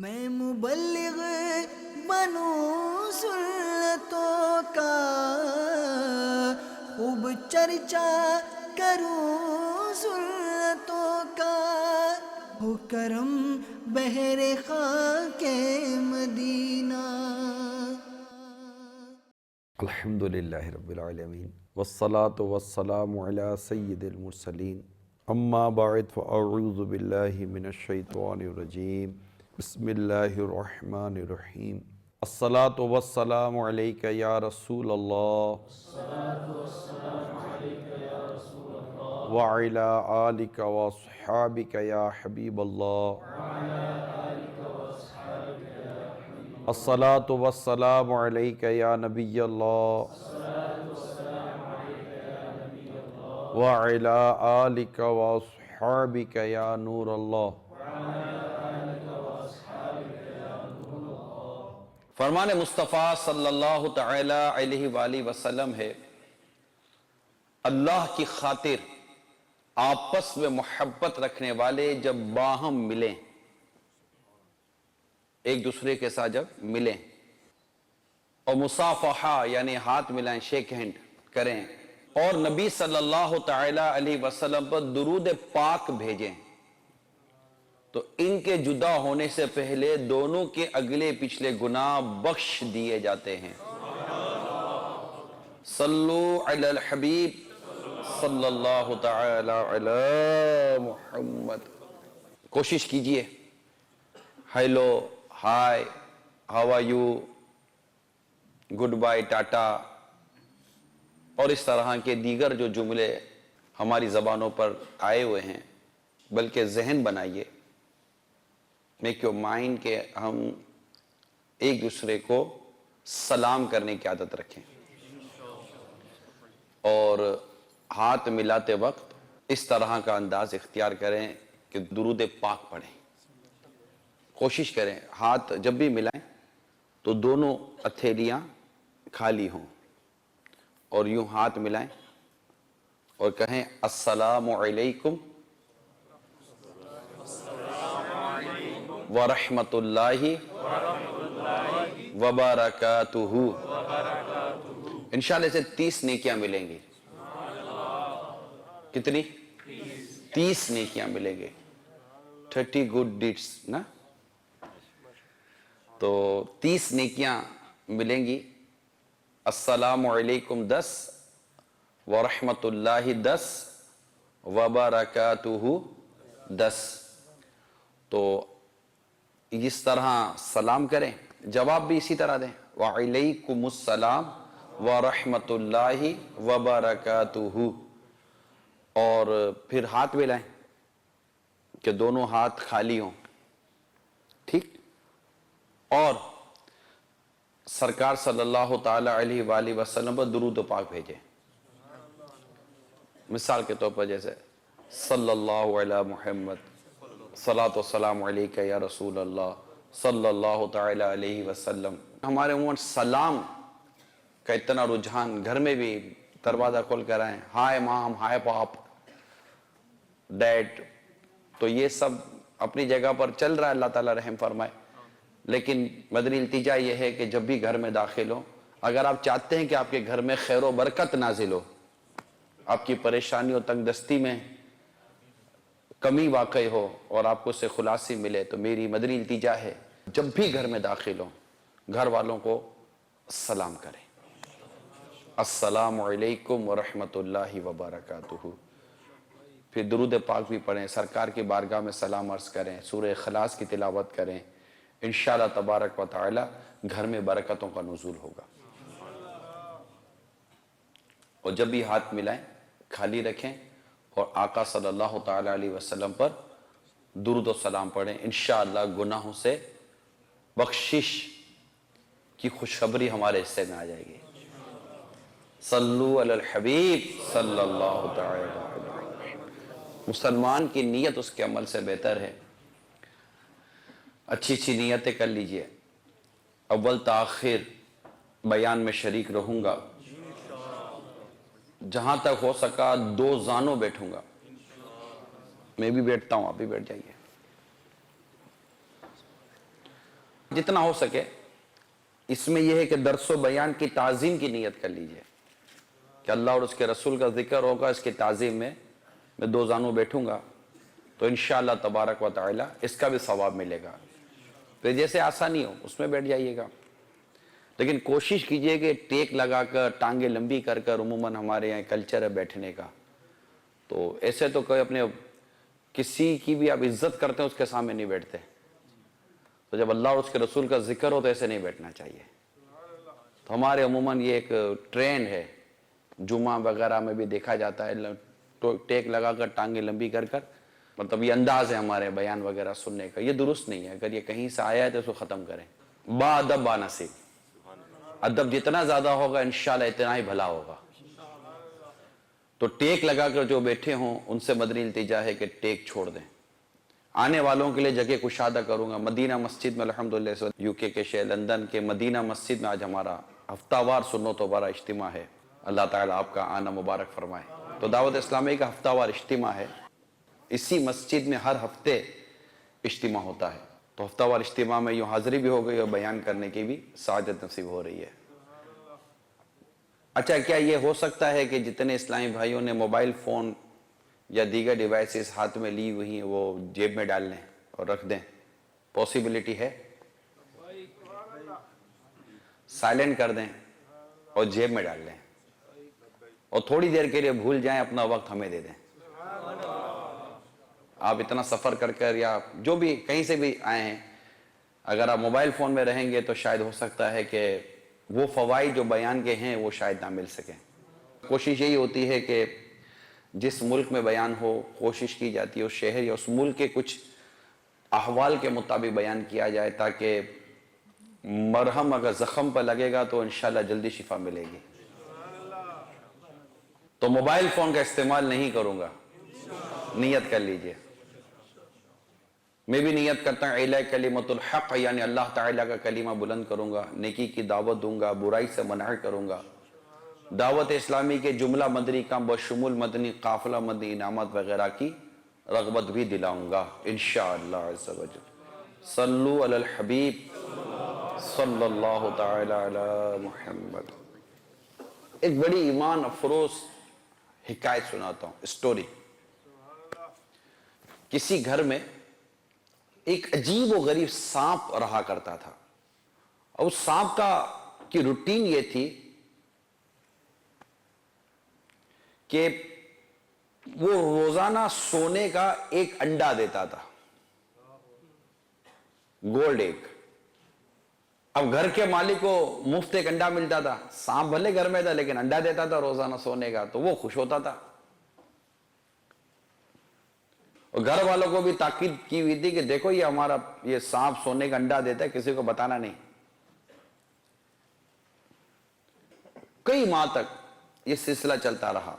میں مبلغ بنوں سنتوں کا، خوب چرچا کروں سنتوں کا، ہو کرم بہر خاک مدینہ۔ الحمدللہ رب العالمین والصلاة والسلام علی سید المرسلین، اما بعد فاعوذ باللہ من الشیطان الرجیم، بسم اللہ الرحمن الرحیم۔ الصلاة والسلام علیک یا رسول اللہ وعلی آلک واصحابک یا حبیب اللہ۔ الصلاة والسلام علیک یا نبی اللہ وعلی آلک واصحابک یا نور اللہ۔ فرمان مصطفیٰ صلی اللہ تعالی علیہ وآلہ وسلم ہے، اللہ کی خاطر آپس میں محبت رکھنے والے جب باہم ملیں، ایک دوسرے کے ساتھ جب ملیں اور مصافحہ یعنی ہاتھ ملائیں، شیک ہینڈ کریں، اور نبی صلی اللہ تعالی علیہ وسلم پر درود پاک بھیجیں، تو ان کے جدا ہونے سے پہلے دونوں کے اگلے پچھلے گناہ بخش دیے جاتے ہیں۔ صلو علی الحبیب صلی اللہ تعالی علی محمد۔ کوشش کیجئے hello, hi, how are you, good bye, tata اور اس طرح کے دیگر جو جملے ہماری زبانوں پر آئے ہوئے ہیں، بلکہ ذہن بنائیے، میک یور مائنڈ کہ ہم ایک دوسرے کو سلام کرنے کی عادت رکھیں، اور ہاتھ ملاتے وقت اس طرح کا انداز اختیار کریں کہ درود پاک پڑھیں۔ کوشش کریں ہاتھ جب بھی ملائیں تو دونوں ہتھیلیاں خالی ہوں، اور یوں ہاتھ ملائیں اور کہیں السلام علیکم ورحمۃ اللہ وبرکاتہ۔ انشاءاللہ سے 30 نیکیاں ملیں گی۔ کتنی؟ 30 نیکیاں ملیں گے۔ 30 گڈ ڈیڈس نا، تو 30 نیکیاں ملیں گی۔ السلام علیکم 10، ورحمۃ اللہ 10، وبرکاتہ 10۔ تو اس طرح سلام کریں، جواب بھی اسی طرح دیں، وعلیکم السلام ورحمۃ اللہ وبرکاتہ، اور پھر ہاتھ ملائیں کہ دونوں ہاتھ خالی ہوں، ٹھیک؟ اور سرکار صلی اللہ تعالی علیہ وآلہ وسلم پر درود و پاک بھیجیں۔ مثال کے طور پر جیسے صلی اللہ علی محمد، صلاۃ والسلام علیک یا رسول اللہ صلی اللہ تعالی علیہ وسلم۔ ہمارے عموماً سلام کا اتنا رجحان، گھر میں بھی دروازہ کھول کر آئیں، ہائے مام، ہائے پاپ، ڈیڈ، تو یہ سب اپنی جگہ پر چل رہا ہے، اللہ تعالیٰ رحم فرمائے، لیکن مدنی التجا یہ ہے کہ جب بھی گھر میں داخل ہو، اگر آپ چاہتے ہیں کہ آپ کے گھر میں خیر و برکت نازل ہو، آپ کی پریشانی و تنگ دستی میں کمی واقع ہو اور آپ کو اس سے خلاصی ملے، تو میری مدنی التجا ہے جب بھی گھر میں داخل ہو گھر والوں کو سلام کریں، السلام علیکم ورحمۃ اللہ وبرکاتہ۔ پھر درود پاک بھی پڑھیں، سرکار کی بارگاہ میں سلام عرض کریں، سورہ اخلاص کی تلاوت کریں، انشاءاللہ تبارک و تعالی گھر میں برکتوں کا نزول ہوگا۔ اور جب بھی ہاتھ ملائیں خالی رکھیں اور آقا صلی اللہ تعالی علیہ وسلم پر درود و سلام پڑھیں، انشاءاللہ گناہوں سے بخشش کی خوشخبری ہمارے حصے میں آ جائے گی۔ صلو علی الحبیب صلی اللہ تعالی علیہ وسلم۔ مسلمان کی نیت اس کے عمل سے بہتر ہے، اچھی اچھی نیتیں کر لیجئے۔ اول تاخیر بیان میں شریک رہوں گا، جہاں تک ہو سکا 2 زانوں بیٹھوں گا، میں بھی بیٹھتا ہوں، آپ بھی بیٹھ جائیے۔ جتنا ہو سکے اس میں یہ ہے کہ درس و بیان کی تعظیم کی نیت کر لیجئے کہ اللہ اور اس کے رسول کا ذکر ہوگا، اس کی تعظیم میں دو زانوں بیٹھوں گا تو انشاءاللہ تبارک و تعالی اس کا بھی ثواب ملے گا۔ پھر جیسے آسانی ہو اس میں بیٹھ جائیے گا، لیکن کوشش کیجئے کہ ٹیک لگا کر ٹانگیں لمبی کر کر، عموماً ہمارے یہاں کلچر ہے بیٹھنے کا، تو ایسے تو کوئی اپنے کسی کی بھی آپ عزت کرتے ہیں اس کے سامنے نہیں بیٹھتے، تو جب اللہ اور اس کے رسول کا ذکر ہو تو ایسے نہیں بیٹھنا چاہیے۔ تو ہمارے عموماً یہ ایک ٹرینڈ ہے، جمعہ وغیرہ میں بھی دیکھا جاتا ہے، ٹیک لگا کر ٹانگیں لمبی کر کر، مطلب یہ انداز ہے ہمارے بیان وغیرہ سننے کا، یہ درست نہیں ہے۔ اگر یہ کہیں سے آیا ہے تو اس کو ختم کریں۔ با ادب با نصیب، ادب جتنا زیادہ ہوگا انشاءاللہ اتنا ہی بھلا ہوگا۔ تو ٹیک لگا کر جو بیٹھے ہوں ان سے مدنی التجا ہے کہ ٹیک چھوڑ دیں۔ آنے والوں کے لیے جگہ کشادہ کروں گا۔ مدینہ مسجد میں الحمدللہ یو کے شہر لندن کے مدینہ مسجد میں آج ہمارا ہفتہ وار سنت و بارہ اجتماع ہے۔ اللہ تعالیٰ آپ کا آنا مبارک فرمائے۔ تو دعوت اسلامی کا ہفتہ وار اجتماع ہے، اسی مسجد میں ہر ہفتے اجتماع ہوتا ہے، تو ہفتہ وار اجتماع میں یوں حاضری بھی ہو گئی اور بیان کرنے کی بھی سعادت نصیب ہو رہی ہے۔ اچھا، کیا یہ ہو سکتا ہے کہ جتنے اسلامی بھائیوں نے موبائل فون یا دیگر ڈیوائسز ہاتھ میں لی ہوئی ہیں وہ جیب میں ڈال لیں اور رکھ دیں؟ پاسبلٹی ہے؟ سائلنٹ کر دیں اور جیب میں ڈال لیں اور تھوڑی دیر کے لیے بھول جائیں، اپنا وقت ہمیں دے دیں۔ آپ اتنا سفر کر کر یا جو بھی کہیں سے بھی آئے ہیں، اگر آپ موبائل فون میں رہیں گے تو شاید ہو سکتا ہے کہ وہ فوائد جو بیان کے ہیں وہ شاید نہ مل سکیں۔ کوشش یہی ہوتی ہے کہ جس ملک میں بیان ہو کوشش کی جاتی ہے اس شہر یا اس ملک کے کچھ احوال کے مطابق بیان کیا جائے، تاکہ مرہم اگر زخم پر لگے گا تو انشاءاللہ جلدی شفا ملے گی۔ تو موبائل فون کا استعمال نہیں کروں گا، نیت کر لیجئے۔ میں بھی نیت کرتا ہوں اعلاء کلمۃ الحق، یعنی اللہ تعالیٰ کا کلمہ بلند کروں گا، نیکی کی دعوت دوں گا، برائی سے منع کروں گا، دعوت اسلامی کے جملہ مدنی کام بشمول مدنی قافلہ مدنی انعامات وغیرہ کی رغبت بھی دلاؤں گا انشاءاللہ عز و جل۔ صلو علی الحبیب صلی اللہ تعالی علی محمد۔ ایک بڑی ایمان افروز حکایت سناتا ہوں، اسٹوری۔ کسی گھر میں ایک عجیب و غریب سانپ رہا کرتا تھا، اور اس سانپ کی روٹین یہ تھی کہ وہ روزانہ سونے کا ایک انڈا دیتا تھا، گولڈ ایگ۔ اب گھر کے مالک کو مفت ایک انڈا ملتا تھا، سانپ بھلے گھر میں تھا لیکن انڈا دیتا تھا روزانہ سونے کا، تو وہ خوش ہوتا تھا۔ اور گھر والوں کو بھی تاکید کی ہوئی تھی کہ دیکھو یہ ہمارا یہ سانپ سونے کا انڈا دیتا ہے، کسی کو بتانا نہیں۔ کئی ماہ تک یہ سلسلہ چلتا رہا۔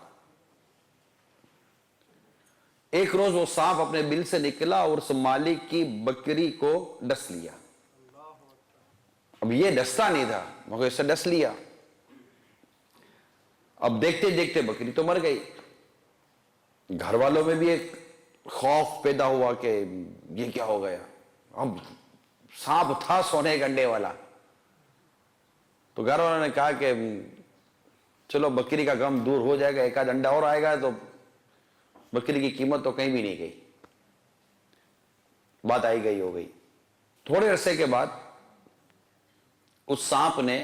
ایک روز وہ سانپ اپنے بل سے نکلا اور اس مالک کی بکری کو ڈس لیا۔ اب یہ ڈستا نہیں تھا مگر اسے ڈس لیا۔ اب دیکھتے دیکھتے بکری تو مر گئی۔ گھر والوں میں بھی ایک خوف پیدا ہوا کہ یہ کیا ہو گیا، اب سانپ تھا سونے کے انڈے والا۔ تو گھر والوں نے کہا کہ چلو بکری کا غم دور ہو جائے گا، ایک آدھ انڈا اور آئے گا تو بکری کی قیمت تو کہیں بھی نہیں گئی۔ بات آئی گئی ہو گئی۔ تھوڑے عرصے کے بعد اس سانپ نے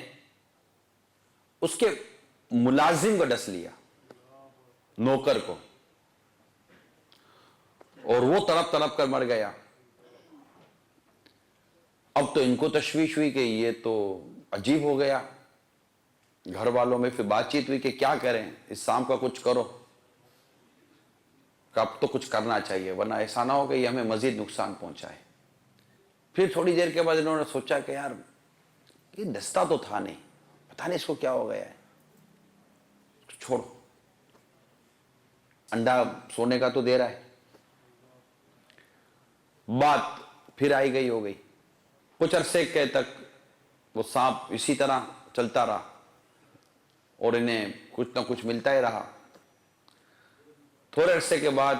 اس کے ملازم کو ڈس لیا، نوکر کو، اور وہ تڑپ تڑپ کر مر گیا۔ اب تو ان کو تشویش ہوئی کہ یہ تو عجیب ہو گیا۔ گھر والوں میں پھر بات چیت ہوئی کہ کیا کریں، اس سانپ کا کچھ کرو، کہ اب تو کچھ کرنا چاہیے ورنہ ایسا نہ ہو کہ یہ ہمیں مزید نقصان پہنچائے۔ پھر تھوڑی دیر کے بعد انہوں نے سوچا کہ یار یہ ڈستا تو تھا نہیں، پتہ نہیں اس کو کیا ہو گیا ہے، چھوڑو، انڈا سونے کا تو دے رہا ہے۔ بات پھر آئی گئی ہو گئی۔ کچھ عرصے کے تک وہ سانپ اسی طرح چلتا رہا اور انہیں کچھ نہ کچھ ملتا ہی رہا۔ تھوڑے عرصے کے بعد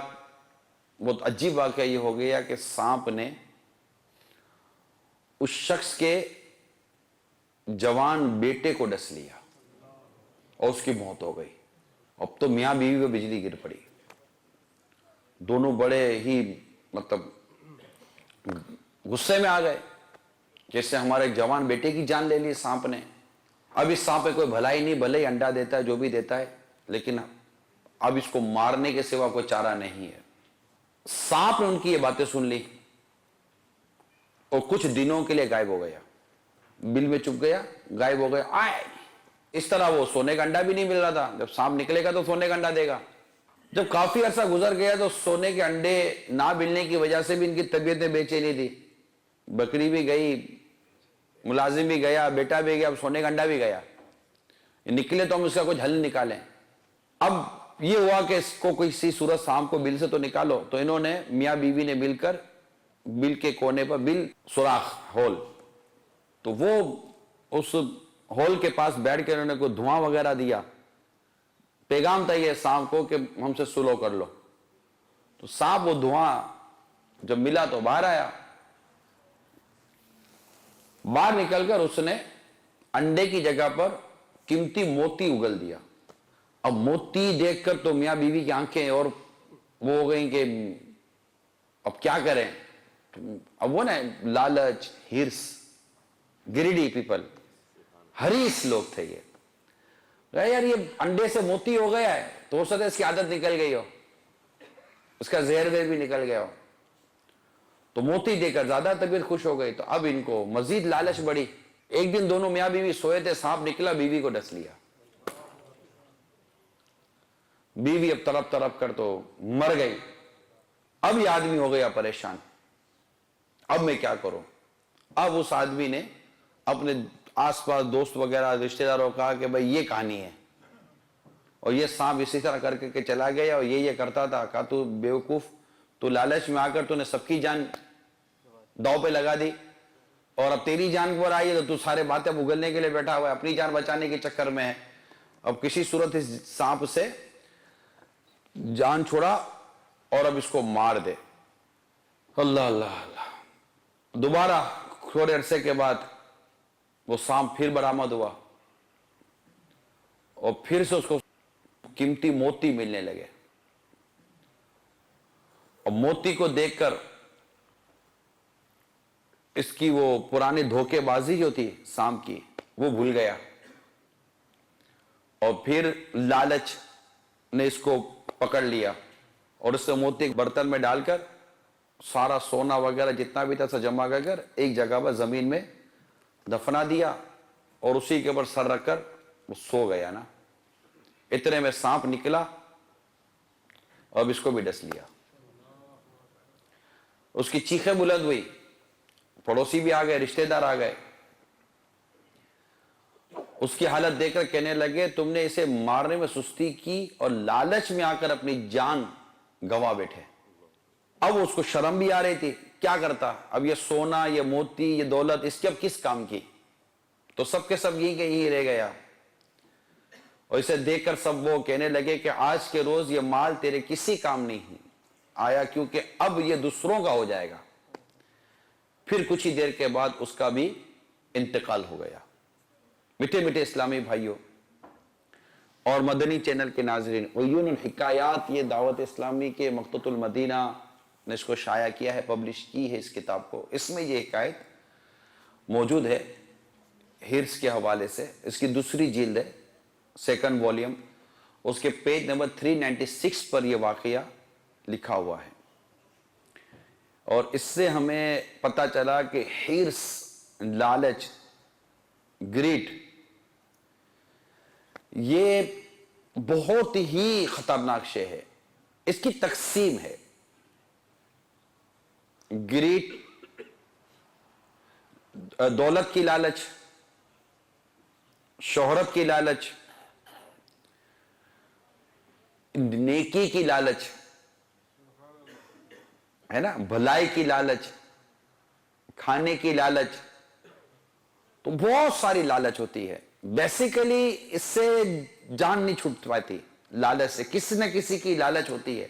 وہ عجیب واقعہ یہ ہو گیا کہ سانپ نے اس شخص کے جوان بیٹے کو ڈس لیا اور اس کی موت ہو گئی. اب تو میاں بیوی پہ بجلی گر پڑی. دونوں بڑے ہی مطلب غصے میں آ گئے. جیسے ہمارے جوان بیٹے کی جان لے لی سانپ نے. اب اس سانپ پہ کوئی بھلائی نہیں, بھلے ہی انڈا دیتا ہے جو بھی دیتا ہے, لیکن اب اس کو مارنے کے سوا کوئی چارہ نہیں ہے. سانپ نے ان کی یہ باتیں سن لی اور کچھ دنوں کے لیے غائب ہو گیا. بل میں چھپ گیا, غائب ہو گیا. آئے اس طرح وہ سونے کا انڈا بھی نہیں مل رہا تھا. جب سانپ نکلے گا تو سونے کا انڈا دے گا. جب کافی عرصہ گزر گیا تو سونے کے انڈے نہ ملنے کی وجہ سے بھی ان کی طبیعتیں بے چینی تھی. بکری بھی گئی, ملازم بھی گیا, بیٹا بھی گیا, اب سونے کا انڈا بھی گیا. نکلے تو ہم اس کا کچھ حل نکالیں. اب یہ ہوا کہ اس کو کسی صورت سانپ کو بل سے تو نکالو. تو انہوں نے میاں بیوی نے مل کر بل کے کونے پر بل سوراخ ہول, تو وہ اس ہول کے پاس بیٹھ کے انہوں نے کوئی دھواں وغیرہ دیا. پیغام تھا یہ سانپ کو کہ ہم سے سلو کر لو. تو سانپ وہ دھواں جب ملا تو باہر آیا. باہر نکل کر اس نے انڈے کی جگہ پر قیمتی موتی اگل دیا. اب موتی دیکھ کر تو میاں بیوی کی آنکھیں اور وہ ہو گئیں کہ اب کیا کریں. اب وہ نا لالچ, ہرس, گریڈی پیپل, حریص لوگ تھے یہ. یار یہ انڈے سے موتی ہو گیا ہے تو ہو سکتا ہے اس کی عادت نکل گئی ہو, اس کا زہر بھی نکل گیا ہو. تو موتی دے کر زیادہ طبیعت خوش ہو گئی. تو اب ان کو مزید لالچ بڑھی. ایک دن دونوں میاں بیوی سوئے تھے, سانپ نکلا, بیوی کو ڈس لیا. بیوی اب تڑپ تڑپ کر تو مر گئی. اب یہ آدمی ہو گیا پریشان, اب میں کیا کروں. اب اس آدمی نے اپنے آس پاس دوست وغیرہ رشتہ داروں کہا کہ بھائی یہ کہانی ہے اور یہ سانپ اسی طرح کر کے چلا گیا اور یہ کرتا تھا. کہا تو بیوقوف, تو لالچ میں آ کر تو نے سب کی جان داؤ پہ لگا دی اور اب تیری جان پر آئی ہے تو سارے باتیں اگلنے کے لیے بیٹھا ہوا ہے, اپنی جان بچانے کے چکر میں ہے. اب کسی صورت اس سانپ سے جان چھوڑا اور اب اس کو مار دے. اللہ اللہ اللہ. دوبارہ تھوڑے عرصے کے بعد وہ سانپ پھر برآمد ہوا اور پھر سے اس کو قیمتی موتی ملنے لگے. اور موتی کو دیکھ کر اس کی وہ پرانی دھوکے بازی جو تھی سانپ کی وہ بھول گیا اور پھر لالچ نے اس کو پکڑ لیا اور اس سے موتی ایک برتن میں ڈال کر سارا سونا وغیرہ جتنا بھی تھا سب جمع کر کر ایک جگہ پر زمین میں دفنا دیا اور اسی کے اوپر سر رکھ کر وہ سو گیا نا. اتنے میں سانپ نکلا اور اب اس کو بھی ڈس لیا. اس کی چیخیں بلند ہوئی, پڑوسی بھی آ گئے, رشتہ دار آ گئے. اس کی حالت دیکھ کر کہنے لگے تم نے اسے مارنے میں سستی کی اور لالچ میں آ کر اپنی جان گنوا بیٹھے. اب اس کو شرم بھی آ رہی تھی, کیا کرتا. اب یہ سونا, یہ موتی, یہ دولت اس کی اب کس کام کی. تو سب کے سب یہی کہ یہی رہ گیا. اور اسے دیکھ کر سب وہ کہنے لگے کہ آج کے روز یہ مال تیرے کسی کام نہیں آیا کیونکہ اب یہ دوسروں کا ہو جائے گا. پھر کچھ ہی دیر کے بعد اس کا بھی انتقال ہو گیا. میٹھے میٹھے اسلامی بھائیوں اور مدنی چینل کے ناظرین, عیون الحکایات یہ دعوت اسلامی کے مکتبۃ المدینہ نے اس کو شائع کیا ہے, پبلش کی ہے اس کتاب کو. اس میں یہ حکایت موجود ہے ہرس کے حوالے سے. اس کی دوسری جلد ہے, سیکنڈ والیوم. اس کے پیج نمبر 396 پر یہ واقعہ لکھا ہوا ہے. اور اس سے ہمیں پتہ چلا کہ ہرس, لالچ, گریڈ یہ بہت ہی خطرناک شے ہے. اس کی تقسیم ہے. گریڈ دولت کی لالچ, شہرت کی لالچ, نیکی کی لالچ ہے نا, بھلائی کی لالچ, کھانے کی لالچ. تو بہت ساری لالچ ہوتی ہے. بیسیکلی اس سے جان نہیں چھوٹ پاتی. لالچ سے کسی نہ کسی کی لالچ ہوتی ہے.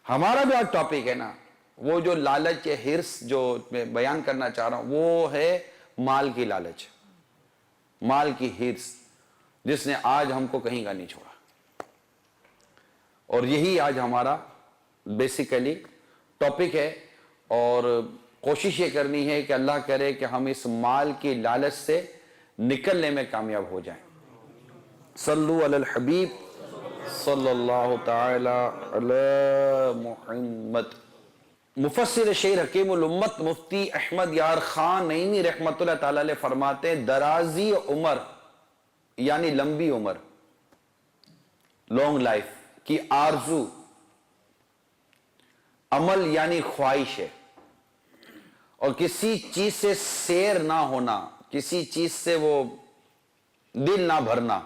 ہمارا جو آج ٹاپک ہے نا وہ جو لالچ یا ہرس جو میں بیان کرنا چاہ رہا ہوں وہ ہے مال کی لالچ، مال کی ہرس، جس نے آج ہم کو کہیں کا نہیں چھوڑا. اور یہی آج ہمارا بیسیکلی ٹاپک ہے، اور کوشش یہ کرنی ہے کہ اللہ کرے کہ ہم اس مال کی لالچ سے نکلنے میں کامیاب ہو جائیں. صلو علی الحبیب صلی اللہ تعالی علی محمد. مفسر شیر حکیم الامت مفتی احمد یار خان نعیمی رحمت اللہ تعالی علیہ فرماتے ہیں درازی عمر یعنی لمبی عمر، لانگ لائف کی آرزو عمل یعنی خواہش ہے، اور کسی چیز سے سیر نہ ہونا، کسی چیز سے وہ دل نہ بھرنا،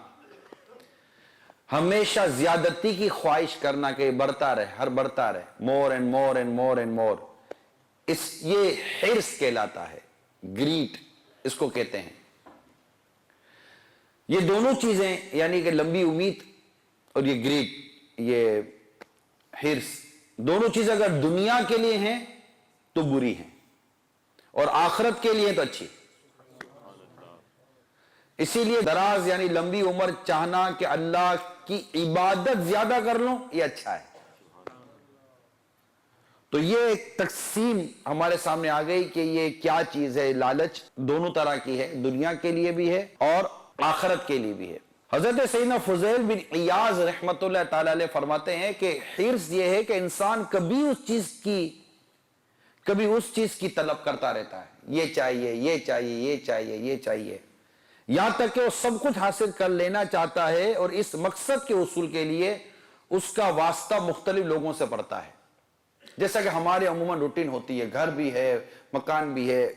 ہمیشہ زیادتی کی خواہش کرنا کہ بڑھتا رہے، بڑھتا رہے، more and more and more and more, یہ حرص کہلاتا ہے، گریڈ اس کو کہتے ہیں. یہ دونوں چیزیں یعنی کہ لمبی امید اور یہ گریڈ، یہ حرص، دونوں چیزیں اگر دنیا کے لیے ہیں تو بری ہیں اور آخرت کے لیے تو اچھی. اسی لیے دراز یعنی لمبی عمر چاہنا کہ اللہ کی عبادت زیادہ کر لوں یہ اچھا ہے. تو یہ ایک تقسیم ہمارے سامنے آ گئی کہ یہ کیا چیز ہے. لالچ دونوں طرح کی ہے، دنیا کے لیے بھی ہے اور آخرت کے لیے بھی ہے. حضرت سیدنا فضیل بن عیاض رحمت اللہ تعالی علیہ فرماتے ہیں کہ حرص یہ ہے کہ انسان کبھی اس چیز کی طلب کرتا رہتا ہے، یہ چاہیے، یہ چاہیے، یہ چاہیے، یہ چاہیے، یہاں تک کہ وہ سب کچھ حاصل کر لینا چاہتا ہے، اور اس مقصد کے حصول کے لیے اس کا واسطہ مختلف لوگوں سے پڑتا ہے. جیسا کہ ہمارے عموماً روٹین ہوتی ہے، گھر بھی ہے، مکان بھی ہے،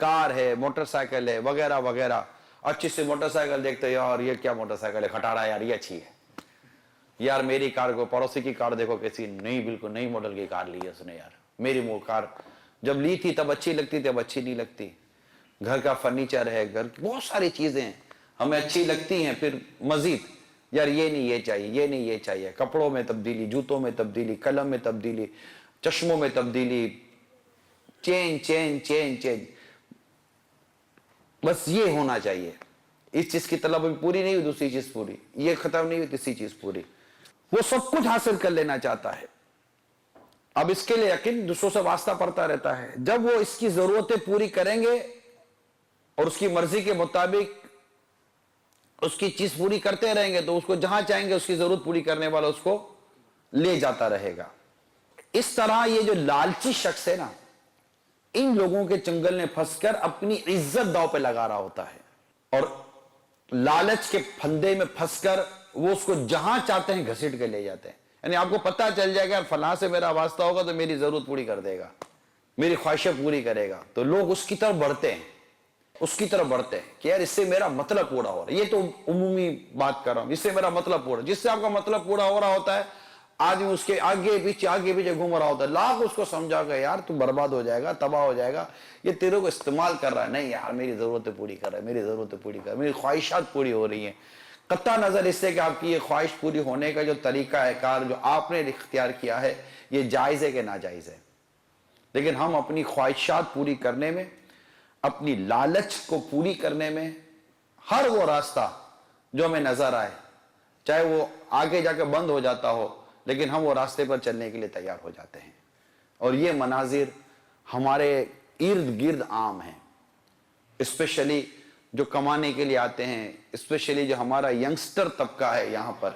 کار ہے، موٹر سائیکل ہے، وغیرہ وغیرہ. اچھی سی موٹر سائیکل دیکھتے یار یہ کیا موٹر سائیکل ہے، کھٹارا یار یہ اچھی ہے، یار میری کار کو پڑوسی کی کار دیکھو کیسی نئی، بالکل نئی ماڈل کی کار لی ہے اس نے، یار میری وہ کار جب لی تھی تب اچھی لگتی تھی، اب اچھی نہیں لگتی. گھر کا فرنیچر ہے، گھر کی بہت ساری چیزیں ہمیں اچھی لگتی ہیں، پھر مزید یار یہ نہیں یہ چاہیے، یہ نہیں یہ چاہیے. کپڑوں میں تبدیلی، جوتوں میں تبدیلی، قلم میں تبدیلی، چشموں میں تبدیلی، چینج. بس یہ ہونا چاہیے. اس چیز کی طلب ابھی پوری نہیں ہوئی، دوسری چیز پوری، یہ ختم نہیں ہوئی، تیسری چیز پوری. وہ سب کچھ حاصل کر لینا چاہتا ہے. اب اس کے لیے یقین دوسروں سے واسطہ پڑتا رہتا ہے. جب وہ اس کی ضرورتیں پوری کریں گے اور اس کی مرضی کے مطابق اس کی چیز پوری کرتے رہیں گے تو اس کو جہاں چاہیں گے اس کی ضرورت پوری کرنے والا اس کو لے جاتا رہے گا. اس طرح یہ جو لالچی شخص ہے نا، ان لوگوں کے چنگل میں پھنس کر اپنی عزت داؤ پہ لگا رہا ہوتا ہے، اور لالچ کے پھندے میں پھنس کر وہ اس کو جہاں چاہتے ہیں گھسیٹ کے لے جاتے ہیں. یعنی آپ کو پتہ چل جائے گا فلاں سے میرا واسطہ ہوگا تو میری ضرورت پوری کر دے گا، میری خواہشیں پوری کرے گا، تو لوگ اس کی طرف بڑھتے ہیں کہ یار اس سے میرا مطلب پورا ہو رہا ہے. یہ تو عمومی بات کر رہا ہوں، اس سے میرا مطلب پورا، جس سے آپ کا مطلب پورا ہو رہا ہوتا ہے آدمی اس کے آگے پیچھے گھوم رہا ہوتا ہے. لاکھ اس کو سمجھا کہ یار تو برباد ہو جائے گا، تباہ ہو جائے گا، یہ تیرے کو استعمال کر رہا ہے. نہیں یار میری ضرورتیں پوری کر رہا ہے، میری ضرورتیں پوری کر رہا ہے، میری خواہشات پوری ہو رہی ہیں. قطع نظر اس سے کہ آپ کی یہ خواہش پوری ہونے کا جو طریقہ ہے کار جو آپ نے اختیار کیا ہے یہ جائز ہے کہ ناجائز ہے. لیکن ہم اپنی خواہشات پوری کرنے میں، اپنی لالچ کو پوری کرنے میں، ہر وہ راستہ جو ہمیں نظر آئے چاہے وہ آگے جا کے بند ہو جاتا ہو، لیکن ہم وہ راستے پر چلنے کے لیے تیار ہو جاتے ہیں. اور یہ مناظر ہمارے ارد گرد عام ہیں، اسپیشلی جو کمانے کے لیے آتے ہیں، اسپیشلی جو ہمارا ینگسٹر طبقہ ہے یہاں پر،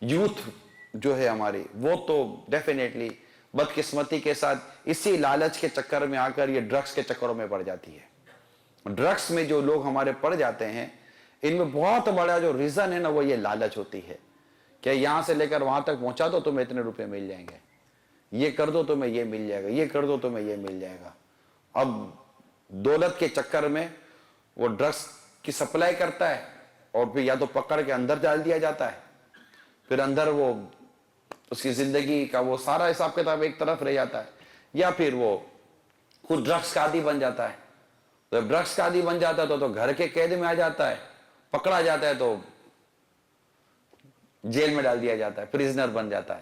یوتھ جو ہے ہماری، وہ تو ڈیفینیٹلی بدقسمتی کے ساتھ اسی لالچ کے چکر میں آ کر یہ ڈرگس کے چکروں میں پڑ جاتی ہے. ڈرگس میں جو لوگ ہمارے پڑ جاتے ہیں ان میں بہت بڑا جو ریزن ہے نا وہ یہ لالچ ہوتی ہے کہ یہاں سے لے کر وہاں تک پہنچا دو تمہیں اتنے روپے مل جائیں گے، یہ کر دو تمہیں یہ مل جائے گا، یہ کر دو تمہیں یہ مل جائے گا. اب دولت کے چکر میں وہ ڈرگس کی سپلائی کرتا ہے اور پھر یا تو پکڑ کے اندر ڈال دیا جاتا ہے، پھر اندر وہ اس کی زندگی کا وہ سارا حساب کتاب ایک طرف رہ جاتا ہے، یا پھر وہ خود ڈرگس کا عادی بن جاتا ہے. جب ڈرگس کا عادی بن جاتا ہے تو گھر کے قید میں آ جاتا ہے، پکڑا جاتا ہے تو جیل میں ڈال دیا جاتا ہے، پریزنر بن جاتا ہے.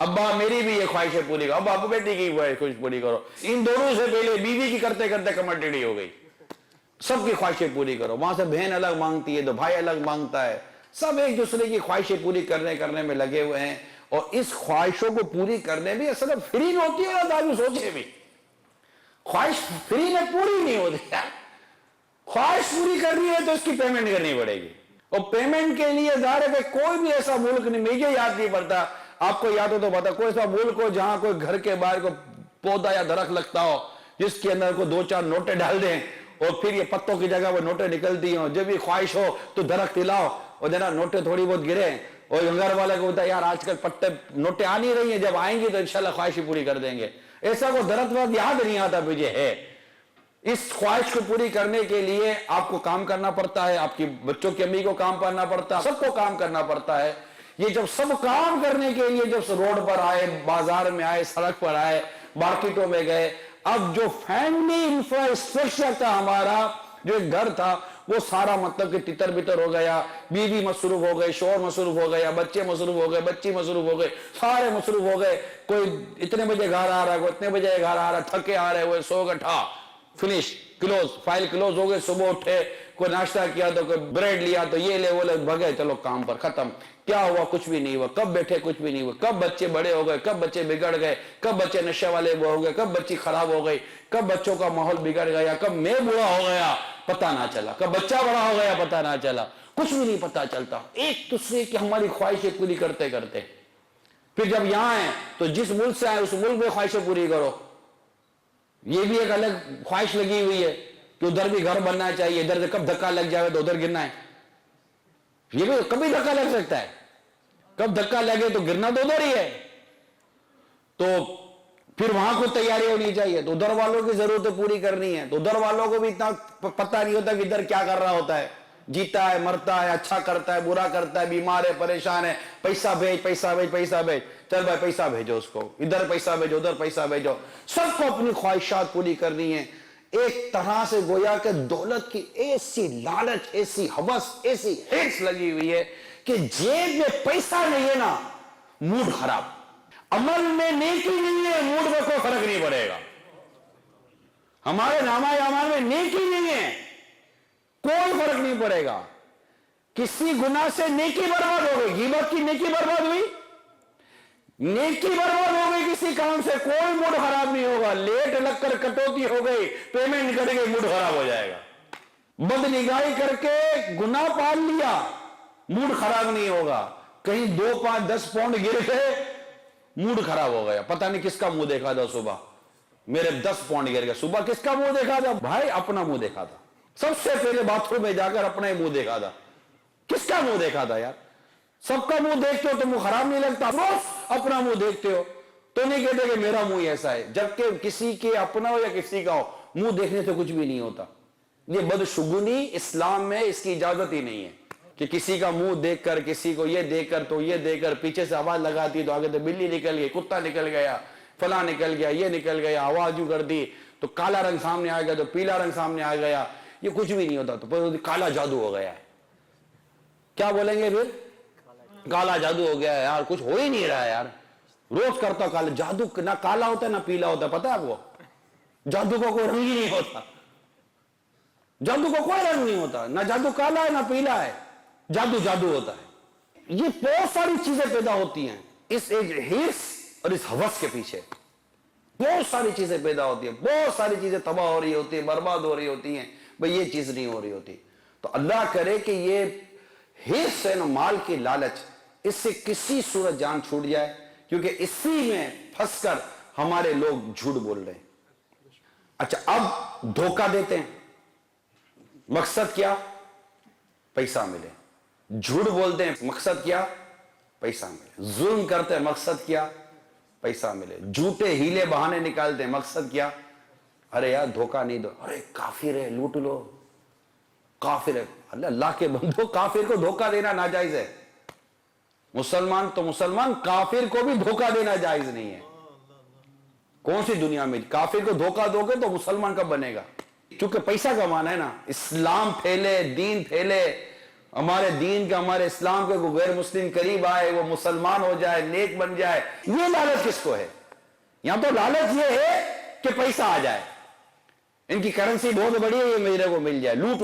ابا میری بھی یہ خواہشیں پوری کرو, ابا بیٹی کی خواہش پوری کرو. ان دونوں سے پہلے بیوی کی کرتے کرتے کمر ٹیڑھی ہو گئی. سب کی خواہشیں پوری کرو. وہاں سے بہن الگ مانگتی ہے تو بھائی الگ مانگتا ہے, سب ایک دوسرے کی خواہشیں پوری کرنے میں لگے ہوئے ہیں. اور اس خواہشوں کو پوری کرنے بھی اصل فری نہیں ہوتی ہے. اور آدمی سوچے بھی خواہش فری میں پوری نہیں ہوتی. خواہش پوری کرنی ہے تو اس کی پیمنٹ کرنی پڑے گی. اور پیمنٹ کے لیے ظاہر ہے کہ کوئی بھی ایسا ملک نہیں, مجھے یاد نہیں پڑتا, آپ کو یاد ہو تو بتا, کوئی ایسا ملک ہو جہاں کوئی گھر کے باہر کوئی پودا یا درخت لگتا ہو جس کے اندر کو 2-4 نوٹیں ڈال دیں اور پھر یہ پتوں کی جگہ وہ نوٹیں نکلتی ہوں. جب بھی خواہش ہو تو درخت ہلاؤ اور جناب نوٹیں تھوڑی بہت گریں, اور گھر والے کو بتا یار آج کل پتے نوٹیں آ نہیں رہی ہیں, جب آئیں گی تو انشاءاللہ خواہشی پوری کر دیں گے. ایسا کوئی درخت وقت یاد نہیں آتا مجھے ہے. اس خواہش کو پوری کرنے کے لیے آپ کو کام کرنا پڑتا ہے, آپ کی بچوں کی امی کو کام کرنا پڑتا ہے, سب کو کام کرنا پڑتا ہے. یہ جب سب کام کرنے کے لیے جب روڈ پر آئے, بازار میں آئے, سڑک پر آئے, مارکیٹوں میں گئے, اب جو فیملی انفراسٹرکچر تھا ہمارا, جو ایک گھر تھا, وہ سارا مطلب کہ تتر بتر ہو گیا. بیوی مصروف ہو گئے, شوہر مصروف ہو گیا, بچے مصروف ہو گئے, بچی مصروف ہو گئے, سارے مصروف ہو گئے. کوئی اتنے بجے گھر آ رہا ہے, کوئی اتنے بجے گھر آ رہا ہے, تھکے آ رہے, وہ سو گئے, ٹھا فنش, کلوز, فائل کلوز ہو گئے. صبح اٹھے, کوئی ناشتہ کیا تو کوئی بریڈ لیا تو یہ لے وہ لے, بھگے, چلو کام پر, ختم. کیا ہوا؟ کچھ بھی نہیں ہوا. کب بیٹھے؟ کچھ بھی نہیں ہوا. کب بچے بڑے ہو گئے, کب بچے بگڑ گئے, کب بچے نشے والے ہو گئے, کب بچی خراب ہو گئی, کب بچوں کا ماحول بگڑ گیا, کب میں بوڑھا ہو گیا پتہ نہ چلا, کب بچہ بڑا ہو گیا پتہ نہ چلا, کچھ بھی نہیں پتہ چلتا. ایک دوسرے کی ہماری خواہشیں پوری کرتے کرتے پھر جب یہاں ہیں تو جس ملک سے آئے اس ملک میں خواہشیں پوری کرو. یہ بھی ایک الگ خواہش لگی ہوئی ہے کہ ادھر بھی گھر بننا چاہیے, ادھر سے کب دھکا لگ جائے تو ادھر گرنا ہے. یہ بھی کبھی دھکا لگ سکتا ہے, کب دھکا لگے تو گرنا تو ادھر ہی ہے. تو پھر وہاں کو تیاری ہونی چاہیے, تو ادھر والوں کی ضرورتیں پوری کرنی ہے. تو ادھر والوں کو بھی اتنا پتہ نہیں ہوتا کہ ادھر کیا کر رہا ہوتا ہے, جیتا ہے, مرتا ہے, اچھا کرتا ہے, برا کرتا ہے, بیمار ہے, پریشان ہے, پیسہ بھیج, پیسہ بھیج, پیسہ بھیج, چل بھائی پیسہ بھیجو اس کو, ادھر پیسہ بھیجو, ادھر پیسہ بھیجو. سب کو اپنی خواہشات پوری کرنی ہے. ایک طرح سے گویا کہ دولت کی ایسی لالچ, ایسی ہوس, ایسی ہرس لگی ہوئی ہے کہ جیب میں پیسہ نہیں ہے نا موڈ خراب, عمل میں نیکی نہیں ہے موڈ میں کوئی فرق نہیں پڑے گا. ہمارے نامہ اعمال میں نیکی نہیں ہے کوئی فرق نہیں پڑے گا. کسی گناہ سے نیکی برباد ہو گئی, غیبت کی نیکی برباد ہوئی, نیکی برباد ہو گئی کسی کام سے, کوئی موڈ خراب نہیں ہوگا. لیٹ لگ کر کٹوتی ہو گئی, پیمنٹ کرے گئی, موڈ خراب ہو جائے گا. بد نگاہی کر کے گناہ پال لیا, موڈ خراب نہیں ہوگا. کہیں 2, 5, 10 پاؤنڈ گر گئے, موڈ خراب ہو گیا. پتہ نہیں کس کا منہ دیکھا تھا صبح, میرے 10 پاؤنڈ گر گئے. صبح کس کا منہ دیکھا تھا بھائی؟ اپنا منہ دیکھا تھا. سب سے پہلے باتھ روم میں جا کر اپنا ہی منہ دیکھا تھا. کس کا منہ دیکھا تھا یار؟ سب کا منہ دیکھتے ہو تو منہ خراب نہیں لگتا؟ روز اپنا منہ دیکھتے ہو تو نہیں کہتے کہ میرا منہ ایسا ہے. جبکہ کسی کے اپنا ہو یا کسی کا ہو, منہ دیکھنے سے کچھ بھی نہیں ہوتا. یہ بدشگونی اسلام میں اس کی اجازت ہی نہیں ہے کہ کسی کا منہ دیکھ کر, کسی کو یہ دیکھ کر تو یہ دیکھ کر, پیچھے سے آواز لگاتی تو آگے تو بلی نکل گئی, کتا نکل گیا, فلاں نکل گیا, یہ نکل گیا, آواز یوں کر دی تو کالا رنگ سامنے آ گیا, تو پیلا رنگ سامنے آ گیا. یہ کچھ بھی نہیں ہوتا, تو کالا جادو ہو گیا ہے. کیا بولیں گے پھر؟ کالا جادو ہو گیا ہے یار, کچھ ہو ہی نہیں رہا ہے یار, روز کرتا کالا جادو. نہ کالا ہوتا ہے نہ پیلا ہوتا ہے, پتہ ہے آپ کو؟ جادو کا کوئی رنگ ہی نہیں ہوتا, جادو کا کوئی رنگ نہیں ہوتا, نہ جادو کالا ہے نہ پیلا ہے, جادو جادو ہوتا ہے. یہ بہت ساری چیزیں پیدا ہوتی ہیں اس ایک ہرس اور اس ہوس کے پیچھے. بہت ساری چیزیں پیدا ہوتی ہیں, بہت ساری چیزیں تباہ ہو رہی ہوتی ہیں, برباد ہو رہی ہوتی ہیں, بھئی یہ چیز نہیں ہو رہی ہوتی. تو اللہ کرے کہ یہ ہرس ہے نا, مال کی لالچ, اس سے کسی صورت جان چھوٹ جائے, کیونکہ اسی میں پھنس کر ہمارے لوگ جھوٹ بول رہے ہیں. اچھا, اب دھوکہ دیتے ہیں, مقصد کیا؟ پیسہ ملے. جھوٹ بولتے ہیں, مقصد کیا؟ پیسہ ملے. ظلم کرتے ہیں, مقصد کیا؟ پیسہ ملے. جھوٹے ہیلے بہانے نکالتے ہیں, مقصد کیا؟ ارے یار دھوکہ نہیں دو, ارے کافر ہے لوٹ لو, کافر ہے. اللہ کے بندو, کافر کو دھوکہ دینا ناجائز ہے. مسلمان تو مسلمان, کافر کو بھی دھوکہ دینا جائز نہیں ہے. کون سی دنیا میں کافر کو دھوکہ دو گے تو مسلمان کب بنے گا؟ کیونکہ پیسہ کمانا ہے نا. اسلام پھیلے, دین پھیلے, ہمارے دین کا، ہمارے اسلام کے کوئی غیر مسلم قریب آئے، وہ مسلمان ہو جائے، نیک بن جائے، یہ لالچ کس کو ہے؟ یہاں تو لالچ یہ ہے کہ پیسہ آ جائے، ان کی کرنسی بہت بڑی ہے، یہ میرے کو مل جائے، لوٹ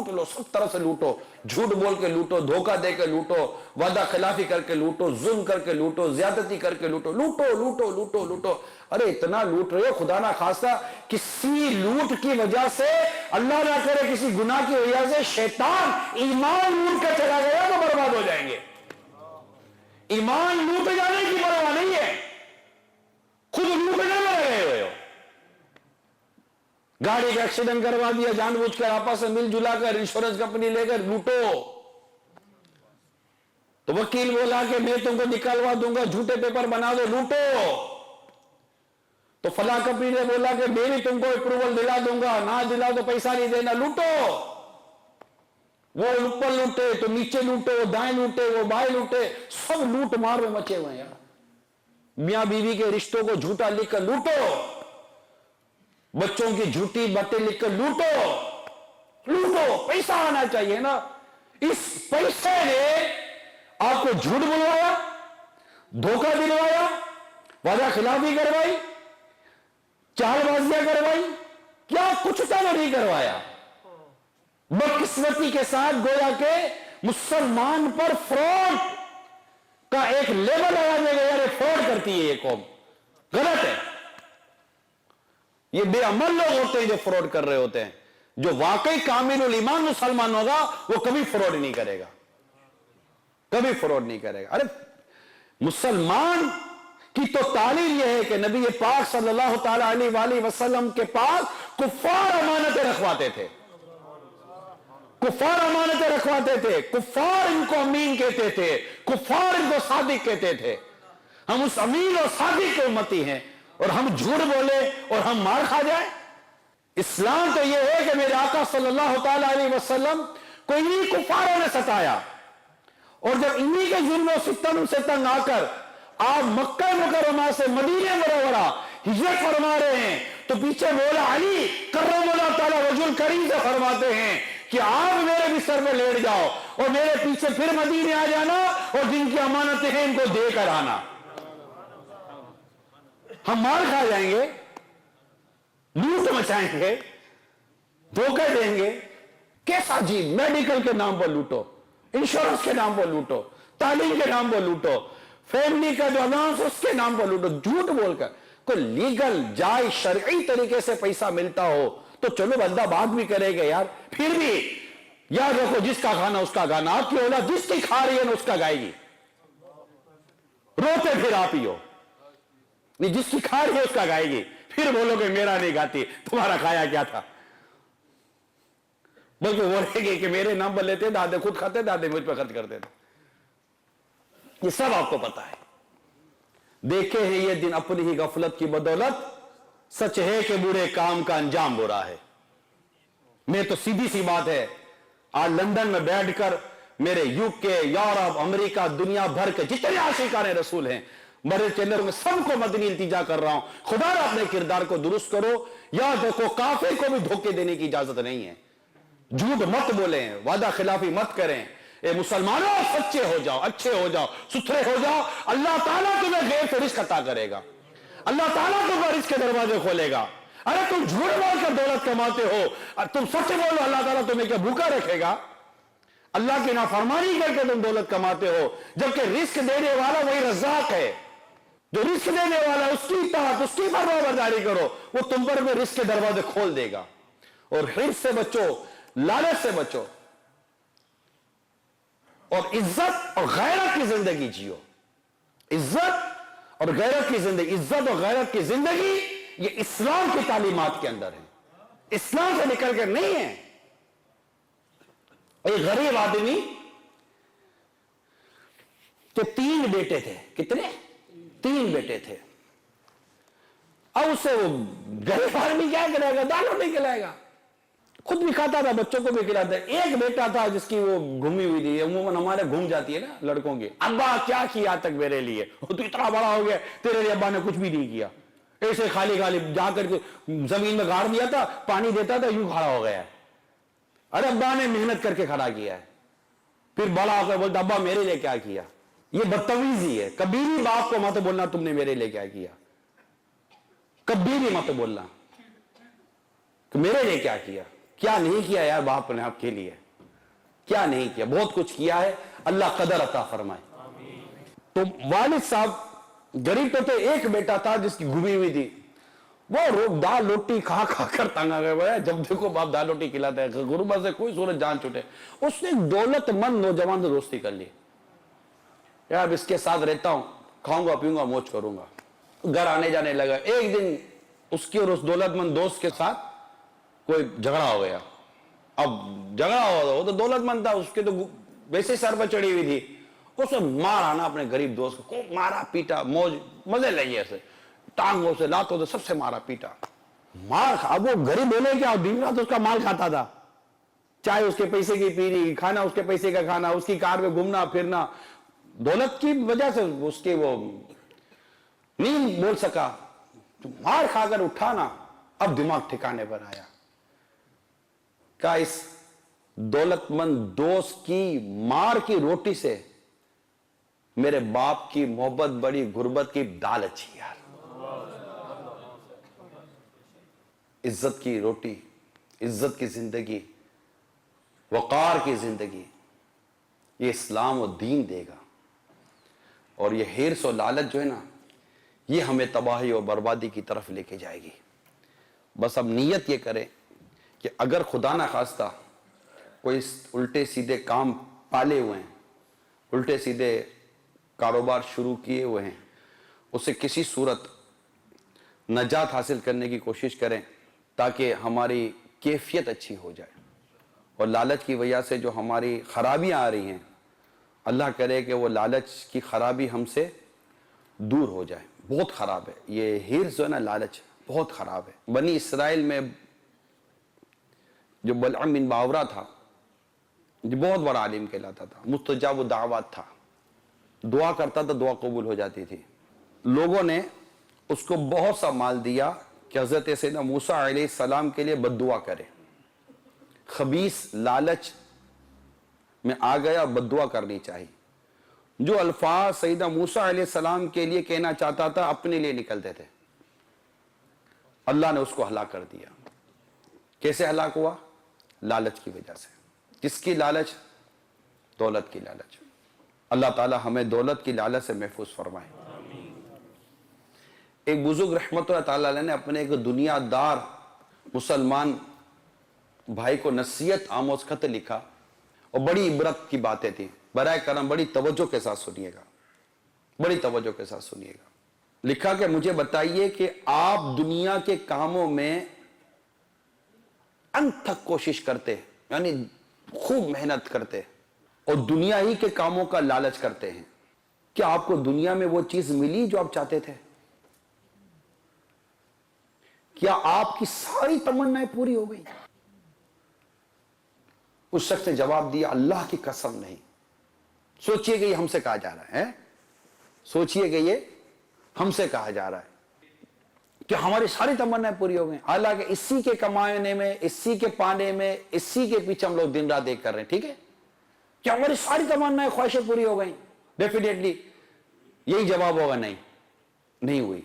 لو سب طرح سے لوٹو، جھوٹ بول کے لوٹو، دھوکہ دے کے لوٹو، وعدہ خلافی کر کے لوٹو، ظلم کر کے لوٹو، زیادتی کر کے لوٹو، لوٹو۔ ارے اتنا لوٹ رہے ہو، خدا نہ خواستہ کسی لوٹ کی وجہ سے، اللہ نہ کرے کسی گناہ کی وجہ سے شیطان ایمان لوٹ کر چلا گیا تو برباد ہو جائیں گے۔ ایمان لوٹ جانے کی پرواہ نہیں ہے، خود لوٹنے میں لگے ہوئے ہو۔ گاڑی کا ایکسیڈنٹ کروا دیا جان بوجھ کر، آپس میں مل جلا کر، انشورنس کمپنی لے کر لوٹو، تو وکیل بولا کہ میں تم کو نکالوا دوں گا، جھوٹے پیپر بنا دو، لوٹو۔ تو فلاں کمپنی نے بولا کہ میں بھی تم کو اپروول دلا دوں گا، نہ دلا تو پیسہ نہیں دینا، لوٹو۔ وہ اوپر لوٹے تو نیچے لوٹے، وہ دائیں لوٹے، وہ بائیں لوٹے، سب لوٹ مار میں مچے ہوئے ہیں یار۔ میاں بیوی کے رشتوں کو جھوٹا لکھ کر لوٹو، بچوں کی جھوٹی باتیں لکھ کر لوٹو، پیسہ آنا چاہیے نا۔ اس پیسے نے آپ کو جھوٹ بلوایا، دھوکہ دلوایا، وعدہ خلافی کروائی، چال بازیاں کروائی، کیا کچھ تو نہیں کروایا۔ بدقسمتی کے ساتھ گویا کہ مسلمان پر فراڈ کا ایک لیبل آیا گیا، یار فراڈ کرتی ہے یہ قوم، غلط ہے۔ یہ بے عمل لوگ ہوتے ہیں جو فراڈ کر رہے ہوتے ہیں۔ جو واقعی کامل الایمان مسلمان ہوگا وہ کبھی فراڈ نہیں کرے گا، کبھی فراڈ نہیں کرے گا۔ ارے مسلمان کی تو تعلیم یہ ہے کہ نبی پاک صلی اللہ تعالی علیہ وآلہ وسلم کے پاس کفار امانتیں رکھواتے تھے، کفار امانتیں رکھواتے تھے، کفار ان کو امین کہتے تھے، کفار ان کو صادق کہتے تھے۔ ہم اس امین اور صادق کے امتی ہیں، اور ہم جھوٹ بولے اور ہم مار کھا جائیں۔ اسلام تو یہ ہے کہ میرے آقا صلی اللہ تعالی علیہ وسلم کو انہی کفاروں نے ستایا، اور جب انہی کے ظلم و ستم سے تنگ آ کر آپ مکہ مکرمہ سے مدینہ منورہ ہجرت فرما رہے ہیں، تو پیچھے مولا علی کرم اللہ تعالی وجہ الکریم سے فرماتے ہیں کہ آپ میرے بستر میں لیٹ جاؤ اور میرے پیچھے پھر مدینے آ جانا، اور جن کی امانتیں ہیں ان کو دے کر آنا۔ ہم مار کھا جائیں گے، لوٹ مچائیں گے، دھوکے دیں گے، کیسا عجیب، میڈیکل کے نام پر لوٹو، انشورنس کے نام پر لوٹو، تعلیم کے نام پر لوٹو، فیملی کا جو الاؤنس اس کے نام پر لوٹو، جھوٹ بول کر۔ کوئی لیگل جائز شرعی طریقے سے پیسہ ملتا ہو تو چلو بندہ بات بھی کرے گا یار، پھر بھی یاد رکھو جس کا کھانا اس کا گانا، آپ کی اولاد جس کی کھا رہی ہے نا اس کا گائے گی، روتے پھر آپ ہی ہو، نہیں جس کی کھا رہی ہے اس کا گائے گی، پھر بولو کہ میرا نہیں گاتی، تمہارا کھایا کیا تھا؟ بلکہ وہ رہے گے کہ میرے نام پر لیتے، دادے خود کھاتے، دادے مجھ پہ خرچ کرتے تھے۔ یہ سب آپ کو پتا ہے، دیکھے ہیں یہ دن اپنی ہی غفلت کی بدولت، سچ ہے کہ برے کام کا انجام برا ہے۔ میں تو سیدھی سی بات ہے، آج لندن میں بیٹھ کر میرے UK، یورپ، امریکہ، دنیا بھر کے جتنے عاشقان رسول ہیں، میرے چینل میں سب کو مدنی التجا کر رہا ہوں، خدا را اپنے کردار کو درست کرو۔ یاد رکھو کافر کو بھی دھوکے دینے کی اجازت نہیں ہے، جھوٹ مت بولیں، وعدہ خلافی مت کریں۔ اے مسلمانوں سچے ہو جاؤ، اچھے ہو جاؤ، ستھرے ہو جاؤ، اللہ تعالیٰ تمہیں غیر سے رزق عطا کرے گا، اللہ تعالیٰ تمہیں رزق کے دروازے کھولے گا۔ ارے تم جھوٹ بول کر دولت کماتے ہو، تم سچ بولو، اللہ تعالیٰ تمہیں کیا بھوکا رکھے گا؟ اللہ کی نافرمانی کر کے تم دولت کماتے ہو، جبکہ رزق دینے والا وہی رزاق ہے، جو رزق دینے والا اس کی اطاعت، اس کی فرمانبرداری کرو، وہ تم پر بھی رزق کے دروازے کھول دے گا۔ اور حرص سے بچو، لالچ سے بچو، اور عزت اور غیرت کی زندگی جیو۔ عزت اور غیرت کی زندگی، عزت اور غیرت کی زندگی یہ اسلام کی تعلیمات کے اندر ہے، اسلام سے نکل کر نہیں ہے۔ ایک غریب آدمی کے 3 بیٹے تھے، کتنے؟ 3 بیٹے تھے۔ اب اسے وہ غریب آدمی کیا کرے گا؟ دالوں نہیں کھلائے گا، خود بھی کھاتا تھا، بچوں کو بھی کھلاتا ہے۔ ایک بیٹا تھا جس کی وہ گھومی ہوئی تھی، عموماً ہمارے گھوم جاتی ہے نا لڑکوں کی، ابا کیا کیا تک میرے لیے، وہ تو اتنا بڑا ہو گیا، تیرے لیے ابا نے کچھ بھی نہیں کیا، ایسے خالی خالی جا کر کے زمین میں گاڑ دیا تھا، پانی دیتا تھا، یوں کھڑا ہو گیا ہے۔ ارے ابا نے محنت کر کے کھڑا کیا ہے۔ پھر بڑا ہو کر بولتا ابا میرے لیے کیا کیا. یہ بدتمیزی ہے. کبھی بھی باپ کو مت بولنا تم نے میرے لیے کیا کیا, کبھی بھی مت بولنا کہ میرے لیے کیا کیا. کیا نہیں کیا یار باپ نے آپ کے لیے, کیا نہیں کیا, بہت کچھ کیا ہے. اللہ قدر عطا فرمائے. تو والد صاحب غریب تو تھے, ایک بیٹا تھا جس کی گمی ہوئی تھی, وہ دال روٹی کھا کھا کر تنگ آ گئے. جب دیکھو باپ دال روٹی کھلاتا ہے, غربت سے کوئی صورت جان چھوٹے. اس نے ایک دولت مند نوجوان سے دوستی کر لی, یار اس کے ساتھ رہتا ہوں, کھاؤں گا پیوں گا موج کروں گا. گھر آنے جانے لگا. ایک دن اس کی اور اس دولت مند دوست کے ساتھ کوئی جھگڑا ہو گیا. اب جھگڑا ہوا, وہ تو دولت مند تھا, اس کے تو ویسے سر پر چڑھی ہوئی تھی. اس نے مارا نا اپنے غریب دوست کو, مارا پیٹا, موج مزے لگے ایسے, ٹانگوں سے لاتوں سے سب سے مارا پیٹا. مار کھا, اب وہ غریب بولے کیا, دن رات اس کا مال کھاتا تھا, چائے اس کے پیسے کی پیری, کھانا اس کے پیسے کا کھانا, اس کی کار میں گھومنا پھرنا. دولت کی وجہ سے اس کے وہ نہیں بول سکا, مار کھا کر اٹھا نا, اب دماغ ٹھکانے پر آیا. کہا اس دولت مند دوست کی مار کی روٹی سے میرے باپ کی محبت بڑی, غربت کی دال اچھی یار. عزت کی روٹی, عزت کی زندگی, وقار کی زندگی, یہ اسلام و دین دے گا. اور یہ ہرس و لالچ جو ہے نا, یہ ہمیں تباہی اور بربادی کی طرف لے کے جائے گی. بس اب نیت یہ کریں کہ اگر خدا نہ خواستہ کوئی الٹے سیدھے کام پالے ہوئے ہیں, الٹے سیدھے کاروبار شروع کیے ہوئے ہیں, اسے کسی صورت نجات حاصل کرنے کی کوشش کریں تاکہ ہماری کیفیت اچھی ہو جائے. اور لالچ کی وجہ سے جو ہماری خرابیاں آ رہی ہیں, اللہ کرے کہ وہ لالچ کی خرابی ہم سے دور ہو جائے. بہت خراب ہے یہ ہرس جو ہے نا, لالچ بہت خراب ہے. بنی اسرائیل میں جو بلعم بن باورا تھا, جو بہت بڑا عالم کہلاتا تھا, مستجاب الدعوات تھا, دعا کرتا تھا دعا قبول ہو جاتی تھی. لوگوں نے اس کو بہت سا مال دیا کہ حضرت سیدنا موسیٰ علیہ السلام کے لیے بد دعا کرے. خبیث لالچ میں آ گیا, بد دعا کرنی چاہیے. جو الفاظ سیدنا موسیٰ علیہ السلام کے لیے کہنا چاہتا تھا اپنے لیے نکلتے تھے. اللہ نے اس کو ہلاک کر دیا. کیسے ہلاک ہوا؟ لالچ کی وجہ سے. کس کی لالچ؟ دولت کی لالچ. اللہ تعالی ہمیں دولت کی لالچ سے محفوظ فرمائے. ایک بزرگ رحمت اللہ تعالی علیہ نے اپنے ایک دنیا دار مسلمان بھائی کو نصیحت آموز خط لکھا, اور بڑی عبرت کی باتیں تھیں. برائے کرم بڑی توجہ کے ساتھ سنیے گا, بڑی توجہ کے ساتھ سنیے گا. لکھا کہ مجھے بتائیے کہ آپ دنیا کے کاموں میں انت تک کوشش کرتے, یعنی خوب محنت کرتے, اور دنیا ہی کے کاموں کا لالچ کرتے ہیں. کیا آپ کو دنیا میں وہ چیز ملی جو آپ چاہتے تھے؟ کیا آپ کی ساری تمنائیں پوری ہو گئی؟ اس شخص نے جواب دیا, اللہ کی قسم نہیں. سوچئے کہ یہ ہم سے کہا جا رہا ہے, سوچئے کہ یہ ہم سے کہا جا رہا ہے کہ ہماری ساری تمنائیں پوری ہو گئی. حالانکہ اسی کے کمانے میں, اسی کے پانے میں, اسی کے پیچھے ہم لوگ دن رات ایک کر رہے ہیں. ٹھیک ہے, کیا ہماری ساری تمنائیں خواہشیں پوری ہو گئیں؟ ڈیفینیٹلی یہی جواب ہوگا, نہیں, نہیں ہوئی.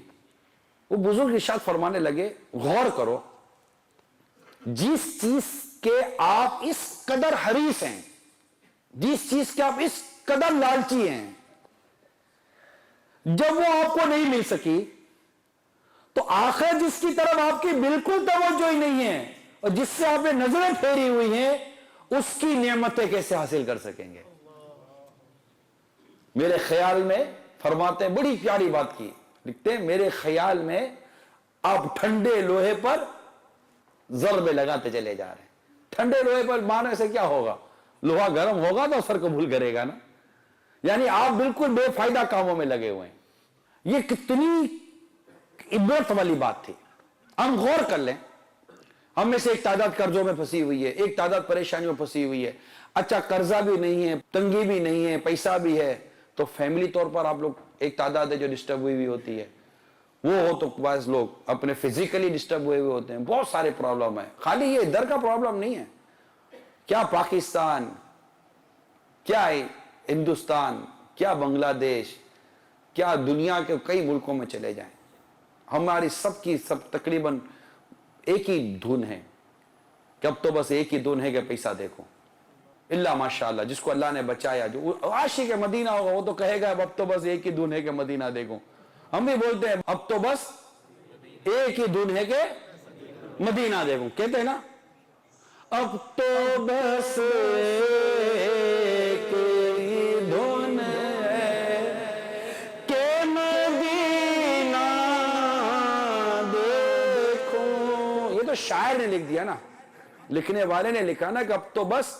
وہ بزرگ ارشاد فرمانے لگے, غور کرو, جس چیز کے آپ اس قدر حریص ہیں, جس چیز کے آپ اس قدر لالچی ہیں, جب وہ آپ کو نہیں مل سکی تو آخر جس کی طرف آپ کی بالکل توجہ ہی نہیں ہے اور جس سے آپ نے نظریں پھیری ہوئی ہیں, اس کی نعمتیں کیسے حاصل کر سکیں گے؟ میرے خیال میں فرماتے ہیں, بڑی پیاری بات کی, لکھتے ہیں میرے خیال میں آپ ٹھنڈے لوہے پر ضربے لگاتے چلے جا رہے ہیں. ٹھنڈے لوہے پر مارنے سے کیا ہوگا؟ لوہا گرم ہوگا تو اثر قبول کرے گا نا. یعنی آپ بالکل بے فائدہ کاموں میں لگے ہوئے ہیں. یہ کتنی عبرت والی بات تھی. ہم غور کر لیں, ہم میں سے ایک تعداد قرضوں میں پھنسی ہوئی ہے, ایک تعداد پریشانیوں میں پھنسی ہوئی ہے. اچھا قرضہ بھی نہیں ہے, تنگی بھی نہیں ہے, پیسہ بھی ہے, تو فیملی طور پر آپ لوگ ایک تعداد ہے جو ڈسٹرب ہوئی ہوتی ہے. وہ ہو تو بعض لوگ اپنے فزیکلی ڈسٹرب ہوئے ہوتے ہیں. بہت سارے پرابلم ہیں. خالی یہ ادھر کا پرابلم نہیں ہے. کیا پاکستان کیا ہندوستان، کیا بنگلہ دیش، کیا دنیا کے کئی ملکوں میں چلے جائیں، ہماری سب کی سب تقریباً ایک ہی دھن ہے کہ اب تو بس ایک ہی دھن ہے کہ پیسہ دیکھو. اللہ ماشاءاللہ جس کو اللہ نے بچایا، جو عاشق مدینہ ہوگا وہ تو کہے گا اب تو بس ایک ہی دھن ہے کہ مدینہ دیکھو. ہم بھی بولتے ہیں اب تو بس ایک ہی دھن ہے کہ مدینہ دیکھو. کہتے ہیں نا اب تو بس ایک ہی دھن ہے کہ مدینہ دیکھو. یہ تو شاعر نے لکھ دیا نا، لکھنے والے نے لکھا نا کہ اب تو بس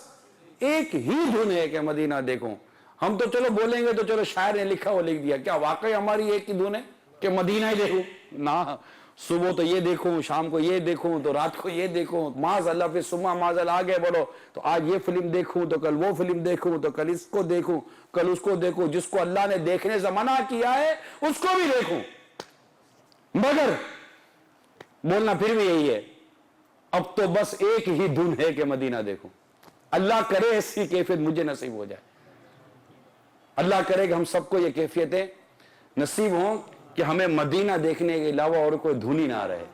ایک ہی دھن ہے کہ مدینہ دیکھو. ہم تو چلو بولیں گے تو چلو شاعر نے لکھا وہ لکھ دیا، کیا واقعی ہماری ایک ہی دھن ہے کہ مدینہ ہی دیکھو؟ نہ، صبح تو یہ دیکھوں، شام کو یہ دیکھوں، تو رات کو یہ دیکھوں، معاذ اللہ پھر صبح معاذ اللہ آگے بڑھو تو آج یہ فلم دیکھوں تو کل وہ فلم دیکھوں تو کل اس کو دیکھوں کل اس کو دیکھوں. جس کو اللہ نے دیکھنے سے منع کیا ہے اس کو بھی دیکھوں. مگر بولنا پھر بھی یہی ہے اب تو بس ایک ہی دھن ہے کہ مدینہ دیکھوں. اللہ کرے ایسی کیفیت مجھے نصیب ہو جائے. اللہ کرے کہ ہم سب کو یہ کیفیتیں نصیب ہوں کہ ہمیں مدینہ دیکھنے کے علاوہ اور کوئی دھن ہی نہ رہے.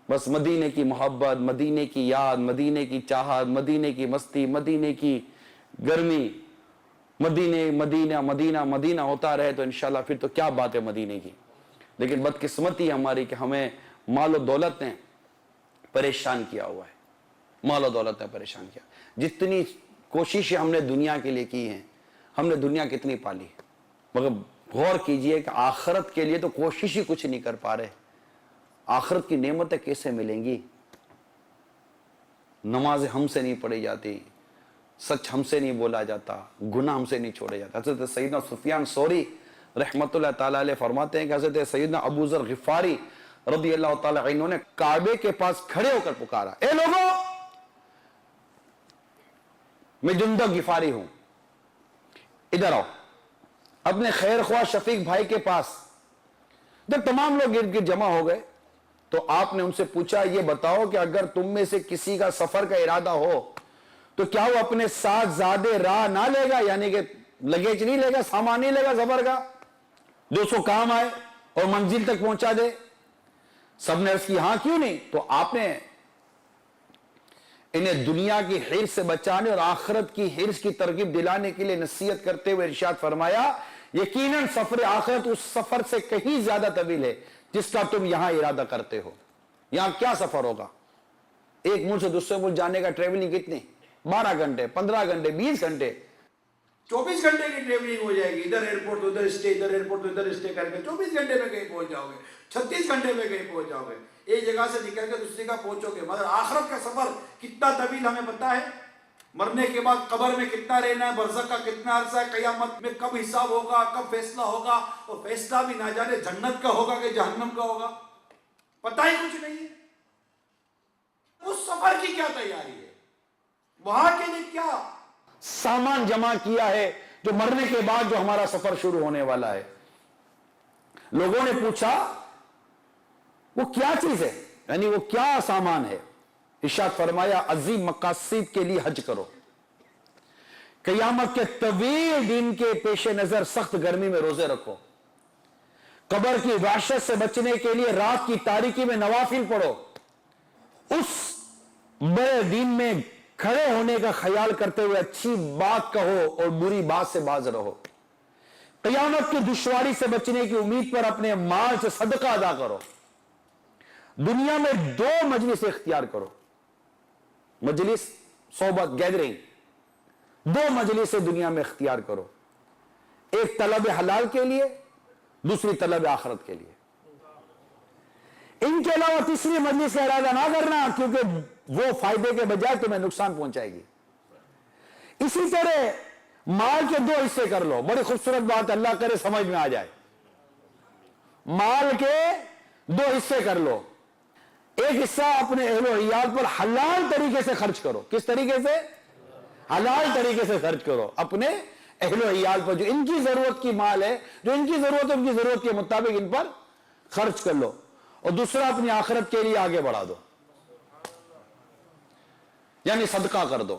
بس مدینے کی محبت، مدینے کی یاد، مدینے کی چاہت، مدینے کی مستی، مدینے کی گرمی، مدینہ ہوتا رہے تو انشاءاللہ پھر تو کیا بات ہے مدینے کی. لیکن بدقسمتی ہماری کہ ہمیں مال و دولت نے پریشان کیا ہوا ہے. مال و دولت نے پریشان کیا. جتنی کوششیں ہم نے دنیا کے لیے کی ہیں، ہم نے دنیا کتنی پالی، مگر غور کیجئے کہ آخرت کے لیے تو کوشش ہی کچھ نہیں کر پا رہے. آخرت کی نعمتیں کیسے ملیں گی؟ نمازیں ہم سے نہیں پڑھی جاتی، سچ ہم سے نہیں بولا جاتا، گناہ ہم سے نہیں چھوڑے جاتا. حضرت سیدنا سفیان ثوری رحمت اللہ تعالیٰ علیہ فرماتے ہیں کہ حضرت سیدنا ابو ذر غفاری رضی اللہ تعالیٰ عنہ نے کعبے کے پاس کھڑے ہو کر پکارا، اے لوگوں، میں جندب غفاری ہوں، ادھر آؤ. اپنے خیر خواہ شفیق بھائی کے پاس جب تمام لوگ گرد گرد جمع ہو گئے تو آپ نے ان سے پوچھا، یہ بتاؤ کہ اگر تم میں سے کسی کا سفر کا ارادہ ہو تو کیا وہ اپنے ساتھ زیادہ راہ نہ لے گا، یعنی کہ لگیج نہیں لے گا، سامان نہیں لے گا سفر کا، جو اس کو کام آئے اور منزل تک پہنچا دے؟ سب نے عرض کی ہاں، کیوں نہیں. تو آپ نے انہیں دنیا کی حرص سے بچانے اور آخرت کی حرص کی ترغیب دلانے کے لیے نصیحت کرتے ہوئے ارشاد فرمایا، یقیناً سفر آخرت اس سفر سے کہیں زیادہ طویل ہے جس کا تم یہاں ارادہ کرتے ہو. یہاں کیا سفر ہوگا؟ ایک ملک سے دوسرے ملک جانے کا ٹریولنگ کتنی؟ 12 گھنٹے، 15 گھنٹے، 20 گھنٹے، 24 گھنٹے کی ٹریولنگ ہو جائے گی. ادھر ایئرپورٹ تو ادھر اسٹے، ادھر ایئرپورٹ تو ادھر اسٹے کر کے 24 گھنٹے میں کہیں پہنچ جاؤ گے، 36 گھنٹے میں کہیں پہنچ جاؤ گے. ایک جگہ سے نکل کے دوسری جگہ پہنچو گے. مگر آخرت کا سفر کتنا طویل ہمیں پتا ہے. مرنے کے بعد قبر میں کتنا رہنا ہے، برزخ کا کتنا عرصہ ہے، قیامت میں کب حساب ہوگا، کب فیصلہ ہوگا، اور فیصلہ بھی نہ جانے جنت کا ہوگا کہ جہنم کا ہوگا، پتہ ہی کچھ نہیں ہے. اس سفر کی کیا تیاری ہے، وہاں کے لیے کیا سامان جمع کیا ہے جو مرنے کے بعد جو ہمارا سفر شروع ہونے والا ہے. لوگوں نے پوچھا وہ کیا چیز ہے، یعنی وہ کیا سامان ہے؟ ارشاد فرمایا، عظیم مقاصد کے لیے حج کرو، قیامت کے طویل دن کے پیش نظر سخت گرمی میں روزے رکھو، قبر کی وحشت سے بچنے کے لیے رات کی تاریکی میں نوافل پڑھو، اس بڑے دن میں کھڑے ہونے کا خیال کرتے ہوئے اچھی بات کہو اور بری بات سے باز رہو، قیامت کی دشواری سے بچنے کی امید پر اپنے مال سے صدقہ ادا کرو، دنیا میں 2 مجلس اختیار کرو، مجلس صحبت گیدرنگ، 2 مجلس دنیا میں اختیار کرو، ایک طلب حلال کے لیے، دوسری طلب آخرت کے لیے. ان کے علاوہ تیسری مجلس کا ارادہ نہ کرنا کیونکہ وہ فائدے کے بجائے تمہیں نقصان پہنچائے گی. اسی طرح مال کے 2 حصے کر لو. بڑی خوبصورت بات، اللہ کرے سمجھ میں آ جائے. مال کے 2 حصے کر لو. ایک حصہ اپنے اہل و عیال پر حلال طریقے سے خرچ کرو. کس طریقے سے؟ حلال طریقے سے خرچ کرو اپنے اہل و عیال پر، جو ان کی ضرورت کی مال ہے، جو ان کی ضرورت ہے، ان کی ضرورت کے مطابق ان پر خرچ کر لو. اور دوسرا اپنی آخرت کے لیے آگے بڑھا دو، یعنی صدقہ کر دو.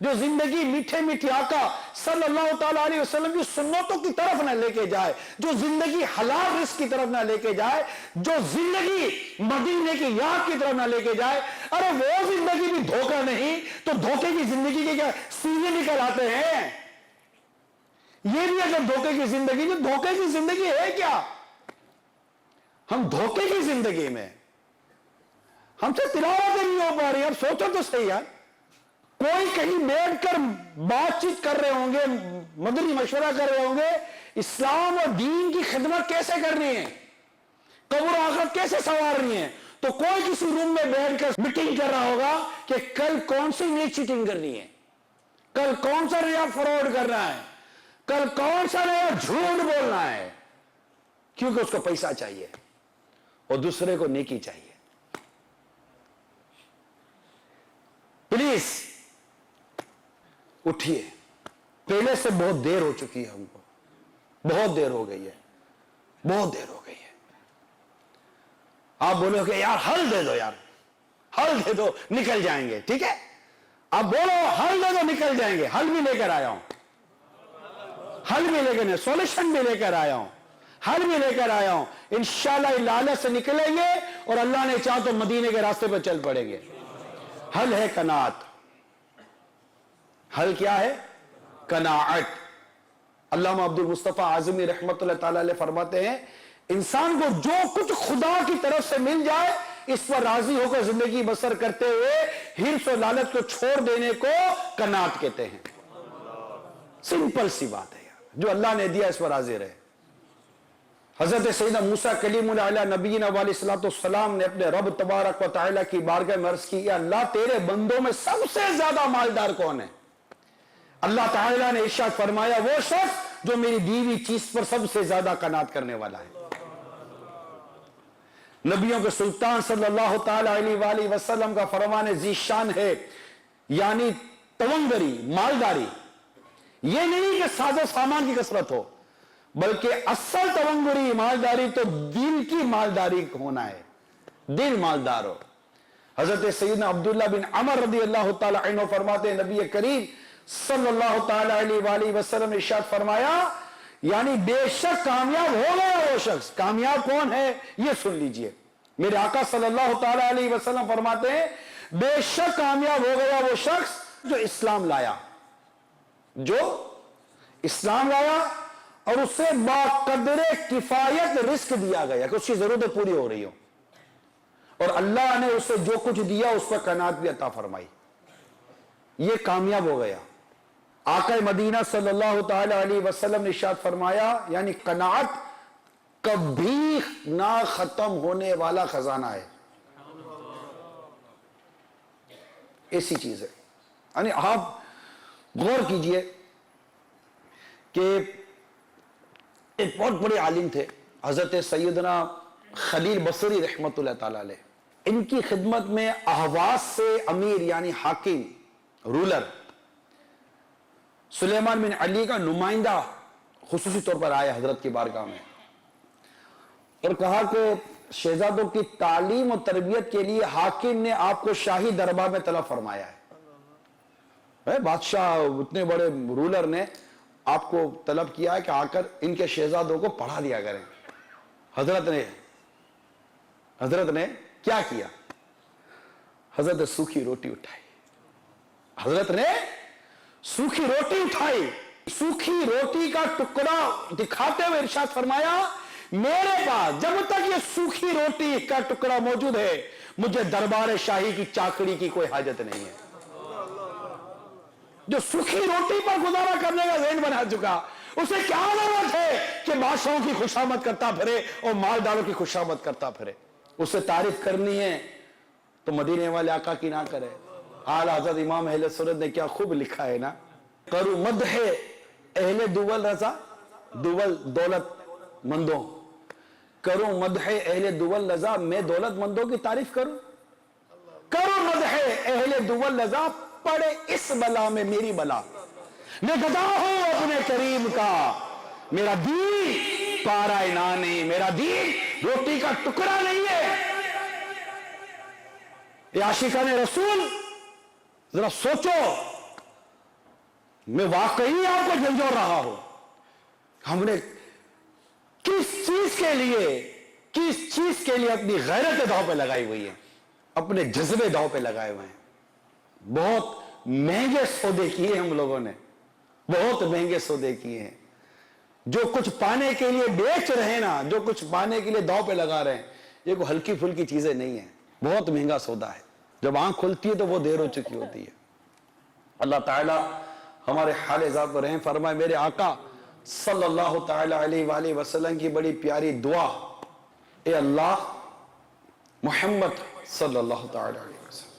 جو زندگی میٹھے میٹھے آقا صلی اللہ تعالیٰ علیہ وسلم کی سنتوں کی طرف نہ لے کے جائے، جو زندگی حلال رزق کی طرف نہ لے کے جائے، جو زندگی مدینے کی یاد کی طرف نہ لے کے جائے، ارے وہ زندگی بھی دھوکہ نہیں تو دھوکے کی زندگی کے کیا سینے نکل آتے ہیں؟ یہ بھی اگر دھوکے کی زندگی، جو دھوکے کی زندگی ہے کیا؟ ہم دھوکے کی زندگی میں، ہم سے تلاوتیں نہیں ہو پا رہی. اب سوچو تو صحیح یار، کوئی کہیں بیٹھ کر بات چیت کر رہے ہوں گے، مدنی مشورہ کر رہے ہوں گے، اسلام اور دین کی خدمت کیسے کرنی ہے، قبر و آخرت کیسے سنوارنی ہے، تو کوئی کسی روم میں بیٹھ کر میٹنگ کر رہا ہوگا کہ کل کون سی نئی چیٹنگ کرنی ہے، کل کون سا نیا فراڈ کرنا ہے، کل کون سا نیا جھوٹ بولنا ہے، کیونکہ اس کو پیسہ چاہیے اور دوسرے کو نیکی چاہیے. پلیز اٹھیے، پہلے سے بہت دیر ہو چکی ہے، ہم کو بہت دیر ہو گئی ہے، بہت دیر ہو گئی ہے. آپ بولو کہ یار حل دے دو، یار حل دے دو نکل جائیں گے، ٹھیک ہے آپ بولو حل دے دو نکل جائیں گے، حل بھی لے کر آیا ہوں، حل بھی لے کر، سولوشن بھی لے کر آیا ہوں، حل بھی لے کر آیا ہوں. انشاءاللہ لالچ سے نکلیں گے اور اللہ نے چاہا تو مدینے کے راستے پر چل پڑیں گے. حل ہے قناعت. حل کیا ہے؟ قناعت. علامہ عبد المصطفیٰ اعظمی رحمت اللہ تعالی علیہ فرماتے ہیں انسان کو جو کچھ خدا کی طرف سے مل جائے اس پر راضی ہو کر زندگی بسر کرتے ہوئے حرص و لالچ کو چھوڑ دینے کو قناعت کہتے ہیں. سمپل سی بات ہے یار، جو اللہ نے دیا اس پر راضی رہے. حضرت سیدنا موسیٰ کلیم اللہ علیہ نبینا علیہ السلام نے اپنے رب تبارک و تعالیٰ کی بارگاہ میں عرض کی، یا اللہ تیرے بندوں میں سب سے زیادہ مالدار کون ہے؟ اللہ تعالیٰ نے ارشاد فرمایا وہ شخص جو میری دی ہوئی چیز پر سب سے زیادہ قناعت کرنے والا ہے. نبیوں کے سلطان صلی اللہ تعالیٰ علیہ وآلہ وسلم کا فرمان ذیشان ہے، یعنی تونگری، مالداری. یہ نہیں کہ ساز و سامان کی کثرت ہو، بلکہ اصل تونگری مالداری تو دل کی مالداری ہونا ہے، دل مالدار ہو. حضرت سیدنا عبداللہ بن عمر رضی اللہ تعالی عنہ فرماتے ہیں نبی کریم صلی اللہ تعالی علیہ وآلہ وسلم نے ارشاد فرمایا، یعنی بے شک کامیاب ہو گیا وہ شخص. کامیاب کون ہے یہ سن لیجئے. میرے آقا صلی اللہ تعالی علیہ وسلم فرماتے ہیں بے شک کامیاب ہو گیا وہ شخص جو اسلام لایا، جو اسلام لایا اور اس سے باقدر کفایت رزق دیا گیا کہ اس کی ضرورتیں پوری ہو رہی ہو، اور اللہ نے اسے جو کچھ دیا اس پر قناعت بھی عطا فرمائی. یہ کامیاب ہو گیا. آقا مدینہ صلی اللہ تعالی علیہ وسلم نے ارشاد فرمایا، یعنی قناعت کبھی نہ ختم ہونے والا خزانہ ہے. ایسی چیز ہے. یعنی آپ غور کیجئے کہ ایک بہت بڑے عالم تھے حضرت سیدنا خلیل بصری رحمت اللہ تعالی علیہ. ان کی خدمت میں اہواز سے امیر یعنی حاکم، رولر سلیمان بن علی کا نمائندہ خصوصی طور پر آیا حضرت کی بارگاہ میں اور کہا کہ شہزادوں کی تعلیم اور تربیت کے لیے حاکم نے آپ کو شاہی دربار میں طلب فرمایا ہے. بادشاہ اتنے بڑے رولر نے آپ کو طلب کیا ہے کہ آ کر ان کے شہزادوں کو پڑھا دیا کریں. حضرت نے کیا کیا؟ حضرت نے سوکھی روٹی اٹھائی. حضرت نے سوکھی روٹی اٹھائی، سوکھی روٹی کا ٹکڑا دکھاتے ہوئے ارشاد فرمایا میرے پاس جب تک یہ سوکھی روٹی کا ٹکڑا موجود ہے مجھے دربار شاہی کی چاکڑی کی کوئی حاجت نہیں ہے. جو سوکھی روٹی پر گزارا کرنے کا ذہن بنا چکا اسے کیا ضرورت ہے کہ بادشاہوں کی خوشامد کرتا پھرے اور مالداروں کی خوشامد کرتا پھرے. اسے تعریف کرنی ہے تو مدینے والے آقا کی نہ کرے. اعلی حضرت امام اہل سنت نے کیا خوب لکھا ہے نا، کرو مدح اہل دول رضا دول دولت مندوں، کرو مدح اہل دول رضا میں دولت مندوں کی تعریف کروں، کرو مدح اہل دول رضا پڑے اس بلا میں میری بلا، میں گدا ہوں اپنے کریم کا، میرا دین پارا انا نہیں، میرا دین روٹی کا ٹکڑا نہیں ہے. یہ عاشقان رسول ذرا سوچو میں واقعی آپ کو جھنجھوڑ رہا ہوں. ہم نے کس چیز کے لیے اپنی غیرت داؤ پہ لگائی ہوئی ہے, اپنے جذبے داؤ پہ لگائے ہوئے ہیں. بہت مہنگے سودے کیے ہم لوگوں نے, بہت مہنگے سودے کیے ہیں. جو کچھ پانے کے لیے بیچ رہے ہیں نا, جو کچھ پانے کے لیے داؤ پہ لگا رہے ہیں, یہ کوئی ہلکی پھلکی چیزیں نہیں ہیں, بہت مہنگا سودا ہے. جب آنکھ کھلتی ہے تو وہ دیر ہو چکی ہوتی ہے. اللہ تعالیٰ ہمارے حال ذات پر رحم فرمائے. میرے آقا صلی اللہ تعالیٰ علیہ وآلہ وسلم کی بڑی پیاری دعا, اے اللہ محمد صلی اللہ تعالیٰ علیہ وسلم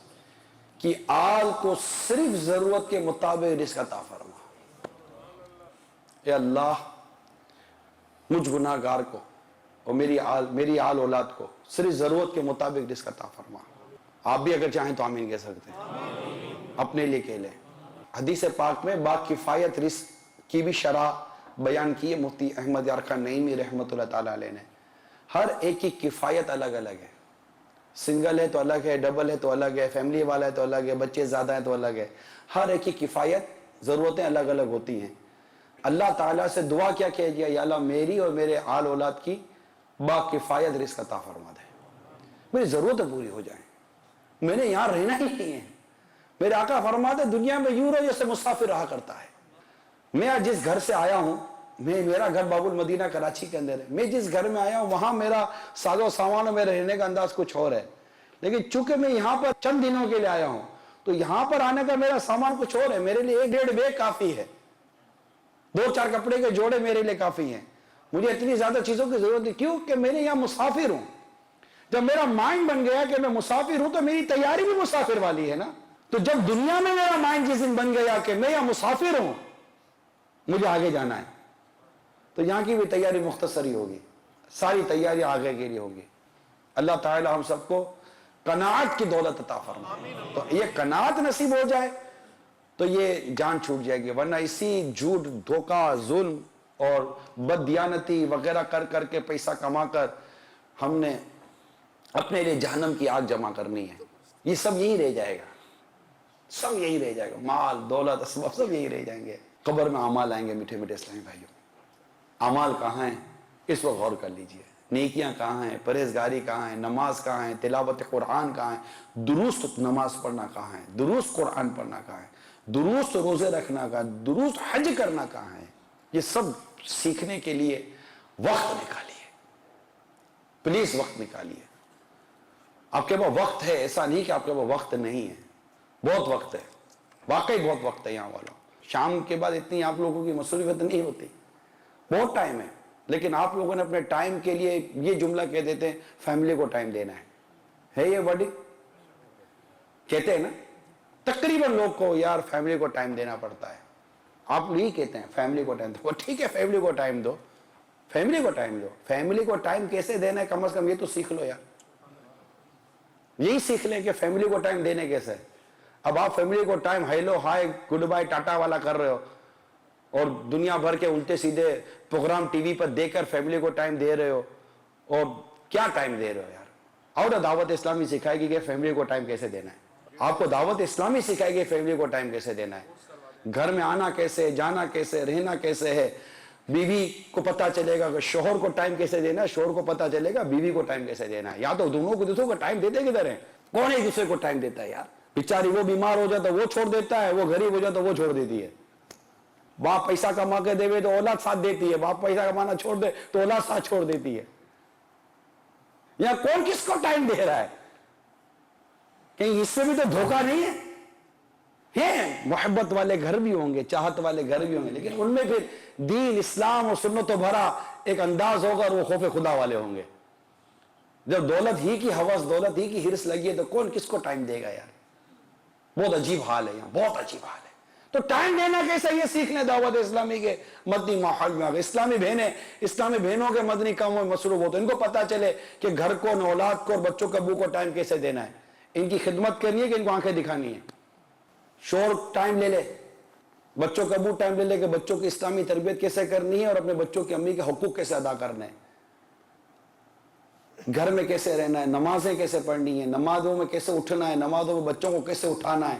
کی آل کو صرف ضرورت کے مطابق رزق عطا فرما. اے اللہ مجھ گناہ گار کو اور میری آل اولاد کو صرف ضرورت کے مطابق رزق عطا فرما. آپ بھی اگر چاہیں تو آمین کہہ سکتے ہیں, اپنے لیے کہہ لیں. حدیث پاک میں با کفایت رزق کی بھی شرح بیان کی ہے مفتی احمد یار خان نعیمی رحمۃ اللہ تعالیٰ علیہ نے. ہر ایک کی کفایت الگ الگ ہے. سنگل ہے تو الگ ہے, ڈبل ہے تو الگ ہے, فیملی والا ہے تو الگ ہے, بچے زیادہ ہیں تو الگ ہے. ہر ایک کی کفایت ضرورتیں الگ الگ ہوتی ہیں. اللہ تعالیٰ سے دعا کیا کیا, یا اللہ میری اور میرے آل اولاد کی با کفایت رزق عطا فرما دے, میری ضرورتیں پوری ہو جائیں. میں نے یہاں رہنا ہی نہیں ہے. میرے آقا فرماتے دنیا میں یوں رہو جیسے مسافر رہا کرتا ہے. میں آج جس گھر سے آیا ہوں, میرا گھر باب المدینہ کراچی کے اندر ہے, میں جس گھر میں آیا ہوں وہاں میرا ساز و سامان اور میرے رہنے کا انداز کچھ اور ہے. لیکن چونکہ میں یہاں پر چند دنوں کے لیے آیا ہوں تو یہاں پر آنے کا میرا سامان کچھ اور ہے. میرے لیے 1-1.5 بیگ کافی ہے, 2-4 کپڑے کے جوڑے میرے لیے کافی ہیں. مجھے اتنی زیادہ چیزوں کی ضرورت نہیں. کیوں کہ میں یہاں مسافر ہوں. جب میرا مائنڈ بن گیا کہ میں مسافر ہوں تو میری تیاری بھی مسافر والی ہے نا. تو جب دنیا میں میرا مائنڈ جس دن بن گیا کہ میں یہاں مسافر ہوں, مجھے آگے جانا ہے, تو یہاں کی بھی تیاری مختصر ہی ہوگی. ساری تیاری آگے کے لیے ہوگی. اللہ تعالی ہم سب کو قناعت کی دولت عطا فرمائے. تو یہ قناعت نصیب ہو جائے تو یہ جان چھوٹ جائے گی. ورنہ اسی جھوٹ, دھوکہ, ظلم اور بددیانتی وغیرہ کر کر کے پیسہ کما کر ہم نے اپنے لیے جہنم کی آگ جمع کرنی ہے. یہ سب یہی رہ جائے گا, سب یہی رہ جائے گا. مال, دولت, اسباب سب یہی رہ جائیں گے. قبر میں اعمال آئیں گے. میٹھے میٹھے اسلامی بھائیوں, اعمال کہاں ہیں اس وقت غور کر لیجئے. نیکیاں کہاں ہیں, پرہیزگاری کہاں ہے, نماز کہاں ہے, تلاوت قرآن کہاں ہے, درست نماز پڑھنا کہاں ہے, درست قرآن پڑھنا کہاں ہے, درست روزے رکھنا کہاں ہے, درست حج کرنا کہاں ہے. یہ سب سیکھنے کے لیے وقت نکالیے, پلیز وقت نکالیے. آپ کے پاس وقت ہے, ایسا نہیں کہ آپ کے پاس وقت نہیں ہے, بہت وقت ہے, واقعی بہت وقت ہے. یہاں والوں شام کے بعد اتنی آپ لوگوں کی مصروفیت نہیں ہوتی, بہت ٹائم ہے. لیکن آپ لوگوں نے اپنے ٹائم کے لیے یہ جملہ کہہ دیتے ہیں فیملی کو ٹائم دینا ہے یہ ورڈنگ کہتے ہیں نا تقریباً لوگ کو, یار فیملی کو ٹائم دینا پڑتا ہے. آپ یہی کہتے ہیں فیملی کو ٹائم دو. ٹھیک ہے فیملی کو ٹائم دو, فیملی کو ٹائم دو. فیملی کو ٹائم کیسے دینا ہے کم از کم یہ تو سیکھ لو یار. یہی سیکھ لیں کہ فیملی کو ٹائم دینے کیسے. اب آپ فیملی کو time hello hi good bye Tata والا کر رہے ہو اور دنیا بھر کے الٹے سیدھے پروگرام ٹی وی پر دیکھ کر فیملی کو ٹائم دے رہے ہو. اور کیا ٹائم دے رہے ہو یار. اور دعوت اسلامی سکھائے گی کہ فیملی کو ٹائم کیسے دینا ہے. آپ کو دعوت اسلامی سکھائے گی فیملی کو ٹائم کیسے دینا ہے. گھر میں آنا کیسے, جانا کیسے, رہنا کیسے ہے. بیوی کو پتہ چلے گا کہ شوہر کو ٹائم کیسے دینا ہے, شوہر کو پتہ چلے گا بیوی کو ٹائم کیسے دینا ہے. یا تو دونوں کو دوسروں کو ٹائم دیتے کدھر ہیں, کون ایک دوسرے کو ٹائم دیتا ہے یار. بیچاری وہ بیمار ہو جاتا وہ چھوڑ دیتا ہے, وہ غریب ہو جاتا وہ چھوڑ دیتی ہے. باپ پیسہ کما کے دے تو اولاد ساتھ دیتی ہے, باپ پیسہ کمانا چھوڑ دے تو اولاد ساتھ چھوڑ دیتی ہے. یا کون کس کو ٹائم دے رہا ہے. کہیں اس سے بھی تو دھوکہ نہیں ہے. محبت والے گھر بھی ہوں گے, چاہت والے گھر بھی ہوں گے, لیکن ان میں پھر دین, اسلام اور سنتوں بھرا ایک انداز ہوگا اور وہ خوف خدا والے ہوں گے. جب دولت ہی کی ہوس, دولت ہی کی ہرس لگی ہے تو کون کس کو ٹائم دے گا یار. بہت عجیب حال ہے یہاں, بہت عجیب حال ہے. تو ٹائم دینا کیسا, یہ سیکھ لیں دعوت اسلامی کے مدنی ماحول میں. اسلامی بہنوں کے مدنی کاموں میں مصروف ہوتے, ان کو پتا چلے کہ گھر کو, اولاد کو اور بچوں کے ابو کو ٹائم کیسے دینا ہے. ان کی خدمت کرنی ہے کہ ان کو آنکھیں دکھانی ہے. شوہر ٹائم لے لے, بچوں کا ابو ٹائم لے لے کہ بچوں کی اسلامی تربیت کیسے کرنی ہے اور اپنے بچوں کی امی کے حقوق کیسے ادا کرنے ہیں. گھر میں کیسے رہنا ہے, نمازیں کیسے پڑھنی ہے, نمازوں میں کیسے اٹھنا ہے, نمازوں میں بچوں کو کیسے اٹھانا ہے.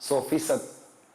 100%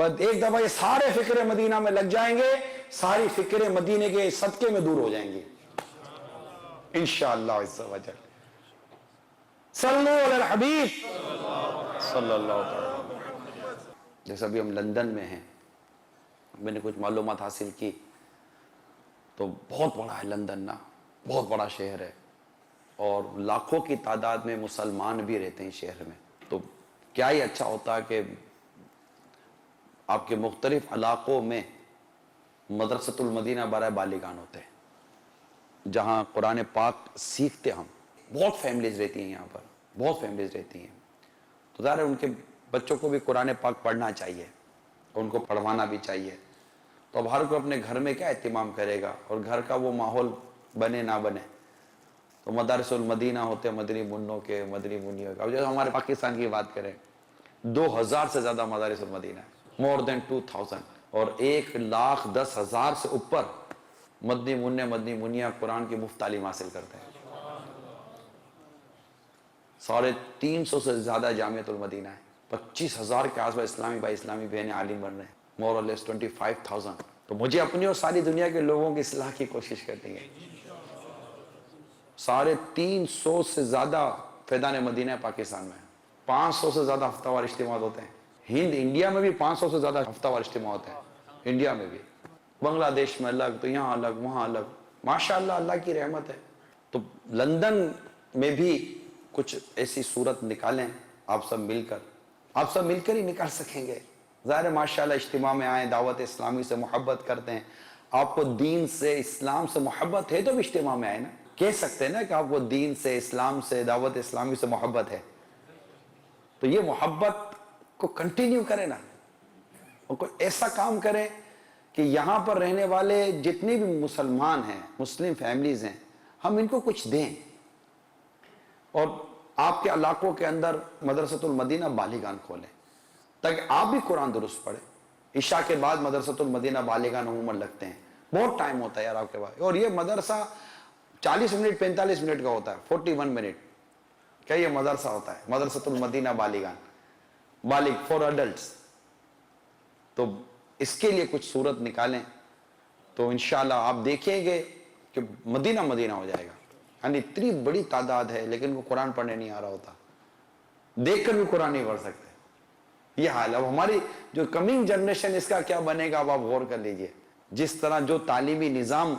بس ایک دفعہ یہ سارے فکر مدینہ میں لگ جائیں گے، ساری فکر مدینے کے صدقے میں دور ہو جائیں گے انشاءاللہ عز و جل۔ صلو علی الحبیب صلی اللہ علیہ وسلم۔ جیسا بھی ہم لندن میں ہیں، میں نے کچھ معلومات حاصل کی تو بہت بڑا ہے لندن نا، بہت بڑا شہر ہے، اور لاکھوں کی تعداد میں مسلمان بھی رہتے ہیں شہر میں۔ تو کیا ہی اچھا ہوتا ہے کہ آپ کے مختلف علاقوں میں مدرسۃ المدینہ برائے بالغان ہوتے ہیں، جہاں قرآن پاک سیکھتے ہم۔ بہت فیملیز رہتی ہیں یہاں پر، بہت فیملیز رہتی ہیں، تو ظاہر ہے ان کے بچوں کو بھی قرآن پاک پڑھنا چاہیے، ان کو پڑھوانا بھی چاہیے۔ تو اب ہر کوئی اپنے گھر میں کیا اہتمام کرے گا، اور گھر کا وہ ماحول بنے نہ بنے، تو مدارس المدینہ ہوتے ہیں مدنی منوں کے، مدنی منیوں کے۔ اب جیسے ہمارے پاکستان کی بات کریں، 2000 سے زیادہ مدارس المدینہ ہے، مور دین 2000، اور 1,10,000 سے اوپر مدنی منع مدنی منیا قرآن کی مفت تعلیم حاصل کرتے ہیں۔ 350 سے زیادہ جامعۃ المدینہ ہے، 25,000 کے آس پاس اسلامی بھائی اسلامی بہنیں عالم بن رہے ہیں، مور اور لیس 25,000۔ تو مجھے اپنی اور ساری دنیا کے لوگوں کی اصلاح کی کوشش کرنی ہے۔ 350 سے زیادہ فیضان مدینہ پاکستان میں، 500 سے زیادہ ہفتہ وار اجتماعات ہوتے ہیں۔ انڈیا میں بھی 500 سے زیادہ ہفتہ وار اجتماع ہوتے ہیں، انڈیا میں بھی، بنگلہ دیش میں الگ، تو یہاں الگ وہاں الگ، ماشاءاللہ اللہ کی رحمت ہے۔ تو لندن میں بھی کچھ ایسی صورت نکالیں، آپ سب مل کر ہی نکال سکیں گے۔ ظاہر ہے ماشاءاللہ اجتماع میں آئیں، دعوت اسلامی سے محبت کرتے ہیں، آپ کو دین سے اسلام سے محبت ہے تو بھی اجتماع میں آئے نا، کہہ سکتے ہیں نا کہ آپ کو دین سے اسلام سے دعوت اسلامی سے محبت ہے، تو یہ محبت کو کنٹینیو کریں نا، اور کوئی ایسا کام کریں کہ یہاں پر رہنے والے جتنے بھی مسلمان ہیں، مسلم فیملیز ہیں، ہم ان کو کچھ دیں، اور آپ کے علاقوں کے اندر مدرسۃ المدینہ بالغان کھولیں تاکہ آپ بھی قرآن درست پڑھیں۔ عشاء کے بعد مدرسۃ المدینہ بالغان عموماً لگتے ہیں، بہت ٹائم ہوتا ہے یار آپ کے پاس، اور یہ مدرسہ 40 منٹ 45 منٹ کا ہوتا ہے، 41 منٹ کیا یہ مدرسہ ہوتا ہے، مدرسۃ المدینہ بالغان، بالغ فور ایڈلٹس۔ تو اس کے لیے کچھ صورت نکالیں تو انشاءاللہ آپ دیکھیں گے کہ مدینہ مدینہ ہو جائے گا۔ یعنی اتنی بڑی تعداد ہے لیکن وہ قرآن پڑھنے نہیں آ رہا ہوتا، دیکھ کر بھی قرآن نہیں پڑھ سکتے، یہ حال ہے۔ اب ہماری جو کمنگ جنریشن، اس کا کیا بنے گا اب آپ غور کر لیجئے۔ جس طرح جو تعلیمی نظام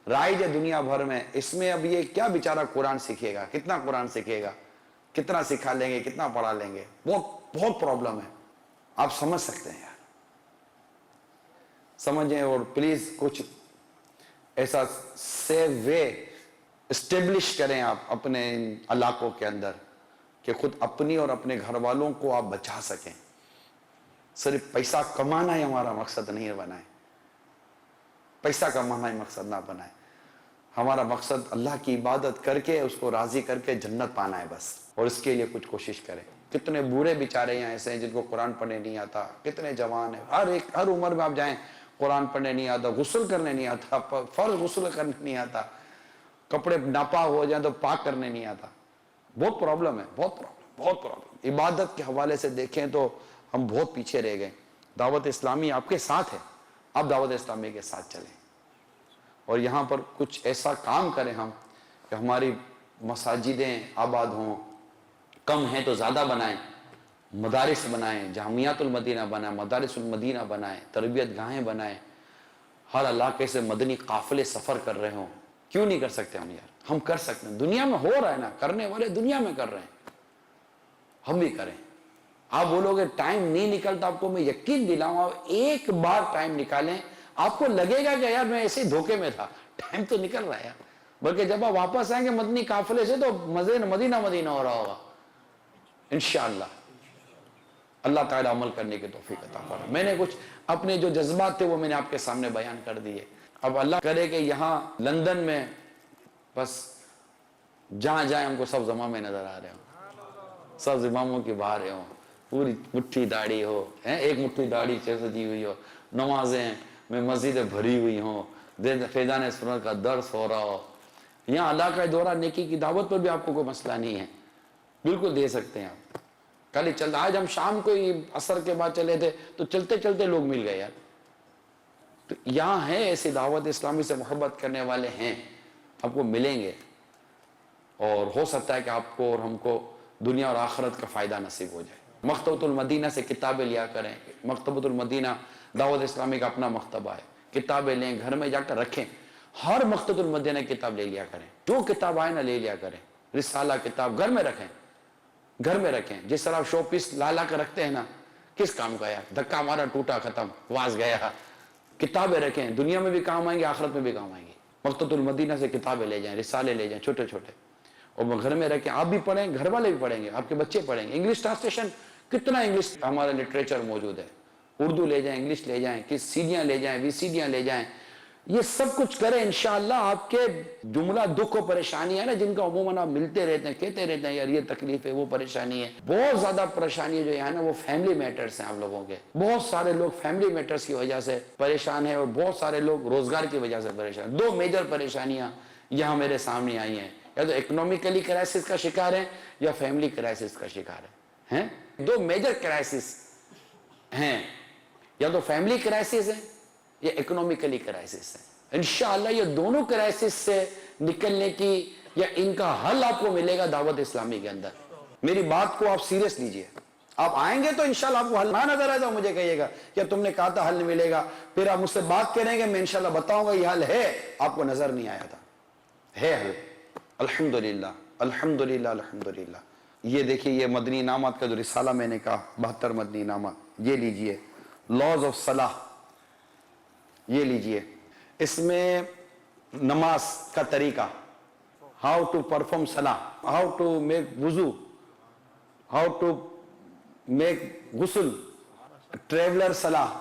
رائج ہے دنیا بھر میں، اس میں اب یہ کیا بیچارہ قرآن سیکھے گا، کتنا قرآن سیکھے گا، کتنا سکھا لیں گے، کتنا پڑھا لیں گے، بہت پرابلم ہے۔ آپ سمجھ سکتے ہیں یار، سمجھیں، اور پلیز کچھ ایسا سیو وے اسٹیبلش کریں آپ اپنے علاقوں کے اندر کہ خود اپنی اور اپنے گھر والوں کو آپ بچا سکیں۔ صرف پیسہ کمانا ہی ہمارا مقصد نہیں بنائے، پیسہ کمانا ہی مقصد نہ بنائے، ہمارا مقصد اللہ کی عبادت کر کے اس کو راضی کر کے جنت پانا ہے بس، اور اس کے لیے کچھ کوشش کریں۔ کتنے بوڑھے بیچارے یہاں ایسے ہیں جن کو قرآن پڑھنے نہیں آتا، کتنے جوان ہیں، ہر عمر میں آپ جائیں، قرآن پڑھنے نہیں آتا، غسل کرنے نہیں آتا، فرض غسل کرنے نہیں آتا، کپڑے ناپاک ہو جائیں تو پاک کرنے نہیں آتا۔ بہت پرابلم ہے، بہت پرابلم۔ عبادت کے حوالے سے دیکھیں تو ہم بہت پیچھے رہ گئے۔ دعوت اسلامی آپ کے ساتھ ہے، آپ دعوت اسلامی کے ساتھ چلیں، اور یہاں پر کچھ ایسا کام کریں ہم کہ ہماری مساجدیں آباد ہوں، کم ہیں تو زیادہ بنائیں، مدارس بنائیں، جامعات المدینہ بنائیں، مدارس المدینہ بنائیں، تربیت گاہیں بنائیں، ہر علاقے سے مدنی قافلے سفر کر رہے ہوں۔ کیوں نہیں کر سکتے ہم یار؟ ہم کر سکتے ہیں، دنیا میں ہو رہا ہے نا، کرنے والے دنیا میں کر رہے ہیں، ہم بھی کریں۔ آپ بولو گے ٹائم نہیں نکلتا، آپ کو میں یقین دلاؤں، آپ ایک بار ٹائم نکالیں، آپ کو لگے گا کہ یار میں ایسے ہی دھوکے میں تھا، ٹائم تو نکل رہا ہے یار۔ بلکہ جب آپ واپس آئیں گے مدنی قافلے سے تو مدینہ مدینہ ہو رہا ہوگا انشاءاللہ۔ اللہ تعالیٰ عمل کرنے کی توفیق عطا فرمائے۔ میں نے کچھ اپنے جو جذبات تھے وہ میں نے آپ کے سامنے بیان کر دیے۔ اب اللہ کرے کہ یہاں لندن میں بس جہاں جائیں ہم کو سب امامیں نظر آ رہے ہوں، سب اماموں کی بہاریں ہوں، پوری مٹھی داڑھی ہو، ایک مٹھی داڑھی سجی ہوئی ہو، نمازیں میں مسجدیں بھری ہوئی ہوں، فیضان سنت کا درس ہو رہا ہو۔ یہاں اللہ کا دورہ نیکی کی دعوت پر بھی آپ کو کوئی مسئلہ نہیں ہے، بالکل دے سکتے ہیں آپ۔ کل ہی چلتا, آج ہم شام کو ہی عصر کے بعد چلے تھے تو چلتے چلتے لوگ مل گئے یار. تو یہاں ہیں ایسی دعوت اسلامی سے محبت کرنے والے ہیں, آپ کو ملیں گے, اور ہو سکتا ہے کہ آپ کو اور ہم کو دنیا اور آخرت کا فائدہ نصیب ہو جائے. مکتبۃ المدینہ سے کتابیں لیا کریں. مکتبۃ المدینہ دعوت اسلامی کا اپنا مکتبہ ہے. کتابیں لیں, گھر میں جا کر رکھیں. ہر مکتبۃ المدینہ کتاب لے لیا کریں, جو کتاب آئے نا لے لیا کریں. رسالہ کتاب گھر میں رکھیں, گھر میں رکھیں. جس طرح شو پیس لا لا کر رکھتے ہیں نا, کس کام کا یار, دھکا مارا ٹوٹا ختم, واز گیا. کتابیں رکھیں, دنیا میں بھی کام آئیں گی, آخرت میں بھی کام آئیں گی. مکتبۃ المدینہ سے کتابیں لے جائیں, رسالے لے جائیں چھوٹے چھوٹے, اور وہ گھر میں رکھیں. آپ بھی پڑھیں, گھر والے بھی پڑھیں گے, آپ کے بچے پڑھیں گے. انگلش ٹرانسلیشن, کتنا انگلش ہمارا لٹریچر موجود ہے. اردو لے جائیں, انگلش لے جائیں, کس سیڈیاں لے جائیں, وی سیڈیاں لے جائیں. یہ سب کچھ کریں انشاءاللہ. آپ کے جملہ دکھ و پریشانی ہے نا, جن کا عموماً آپ ملتے رہتے ہیں, کہتے رہتے ہیں یار یہ تکلیف ہے, وہ پریشانی ہے. بہت زیادہ پریشانی جو ہے نا وہ فیملی میٹرز ہیں آپ لوگوں کے. بہت سارے لوگ فیملی میٹرز کی وجہ سے پریشان ہیں, اور بہت سارے لوگ روزگار کی وجہ سے پریشان. دو میجر پریشانیاں یہاں میرے سامنے آئی ہیں, یا تو اکنومیکلی کرائسس کا شکار ہے یا فیملی کرائسس کا شکار ہے. دو میجر کرائسس ہیں, یا تو فیملی کرائسس ہے یا اکنومیکلی کرائسس ہے. انشاءاللہ یہ دونوں کرائسس سے نکلنے کی یا ان کا حل آپ کو ملے گا دعوت اسلامی کے اندر. میری بات کو آپ سیریس لیجئے. آپ آئیں گے تو انشاءاللہ آپ کو حل نہ نظر آئے تو مجھے کہیے گا کہ تم نے کہا تھا حل نہیں ملے گا, پھر آپ مجھ سے بات کریں گے, میں انشاءاللہ بتاؤں گا یہ حل ہے, آپ کو نظر نہیں آیا تھا. ہے حل الحمدللہ الحمدللہ الحمدللہ. یہ دیکھیے, یہ مدنی انعامات کا جو رسالہ میں نے کہا 72 مدنی انعامات, یہ لیجئے. لاز آف صلاح, یہ لیجئے. اس میں نماز کا طریقہ, ہاؤ ٹو پرفارم صلاح, ہاؤ ٹو میک وضو, ہاؤ ٹو میک غسل, ٹریولر صلاح,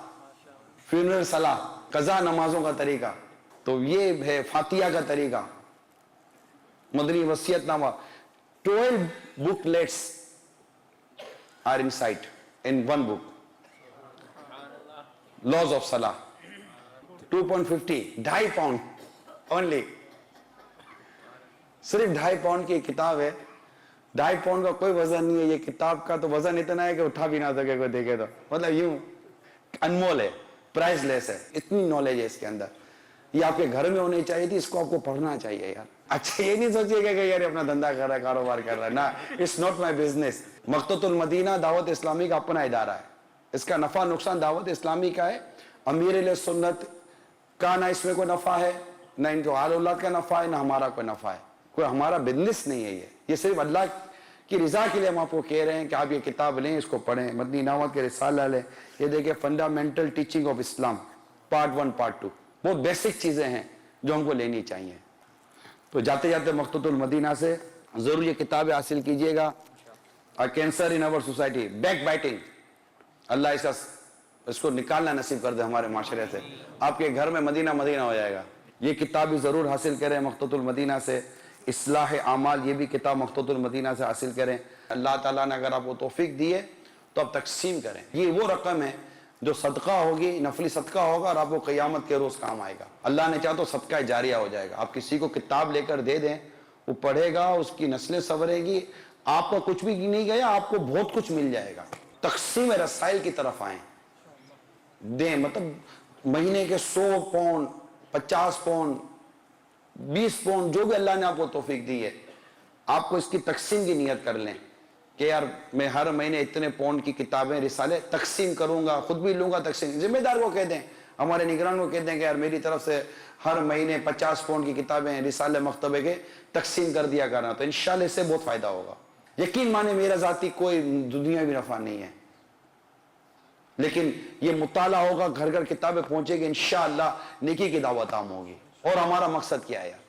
فیونرل صلاح, قضا نمازوں کا طریقہ. تو یہ ہے فاتحہ کا طریقہ, مدنی وصیت نامہ. 12 booklets are inside in one book. Laws of Salah, 2.50, 2.5 pound only. صرف 2.5 پاؤنڈ کی کتاب ہے. 2.5 پاؤنڈ کا کوئی وزن نہیں ہے. یہ کتاب کا تو وزن اتنا ہے کہ اٹھا بھی نہ سکے کوئی دیکھے تو, مطلب یوں انمول ہے, پرائز لیس ہے. اتنی نالج ہے اس کے اندر. یہ آپ کے گھر میں ہونی چاہیے تھی, اس کو آپ کو پڑھنا چاہیے یار. اچھا یہ نہیں سوچیے کہ یار اپنا دھندا کر رہا ہے, کاروبار کر رہا ہے, نا, اٹس ناٹ مائی بزنس. مکتبۃ المدینہ دعوت اسلامی کا اپنا ادارہ ہے. اس کا نفع نقصان دعوت اسلامی کا ہے. امیر علیہ سنت کا نہ اس میں کوئی نفع ہے, نہ ان کو آل اولاد کا نفع ہے, نہ ہمارا کوئی نفع ہے. کوئی ہمارا بزنس نہیں ہے. یہ صرف اللہ کی رضا کے لیے ہم آپ کو کہہ رہے ہیں کہ آپ یہ کتاب لیں, اس کو پڑھیں. مدنی انعامات کے رسالہ لیں. یہ دیکھیں fundamental teaching of Islam part 1 part 2, بہت بیسک چیزیں ہیں جو ہم کو لینی چاہیے. تو جاتے جاتے مکتبۃ المدینہ سے ضرور یہ کتابیں حاصل کیجئے گا. Cancer in our society, backbiting, اللہ اس کو نکالنا نصیب کر دے ہمارے معاشرے سے. آپ کے گھر میں مدینہ مدینہ ہو جائے گا. یہ کتاب بھی ضرور حاصل کریں مکتبۃ المدینہ سے. اصلاح اعمال, یہ بھی کتاب مکتبۃ المدینہ سے حاصل کریں. اللہ تعالیٰ نے اگر آپ کو توفیق دی ہے تو آپ تقسیم کریں. یہ وہ رقم ہے جو صدقہ ہوگی, نفلی صدقہ ہوگا, اور آپ کو قیامت کے روز کام آئے گا. اللہ نے چاہا تو صدقہ جاریہ ہو جائے گا. آپ کسی کو کتاب لے کر دے دیں, وہ پڑھے گا, اس کی نسلیں سنورے گی, آپ کا کچھ بھی نہیں گیا, آپ کو بہت کچھ مل جائے گا. تقسیم رسائل کی طرف آئیں, دیں. مطلب مہینے کے 100 پاؤنڈ, 50 پاؤنڈ, 20 پاؤنڈ, جو بھی اللہ نے آپ کو توفیق دی ہے, آپ کو اس کی تقسیم کی نیت کر لیں کہ یار میں ہر مہینے اتنے پاؤنڈ کی کتابیں رسالے تقسیم کروں گا, خود بھی لوں گا تقسیم. ذمہ دار کو کہہ دیں, ہمارے نگران کو کہہ دیں کہ یار میری طرف سے ہر مہینے 50 پاؤنڈ کی کتابیں رسالے مکتبے کے تقسیم کر دیا کرنا. تو انشاءاللہ اس سے بہت فائدہ ہوگا. یقین مانے میرا ذاتی کوئی دنیا بھی نفع نہیں ہے, لیکن یہ مطالعہ ہوگا, گھر گھر کتابیں پہنچے گی, انشاءاللہ نیکی کی دعوت عام ہوگی. اور ہمارا مقصد کیا ہے یار,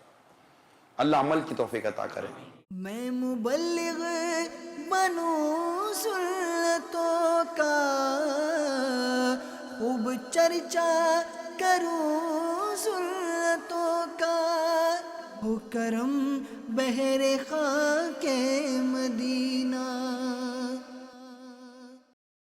اللہ عمل کی توفیق عطا کرے. میں مبلغ بنوں سنتوں کا, خوب چرچا کروں سنتوں کا, ہو کرم بہر خاک مدینہ.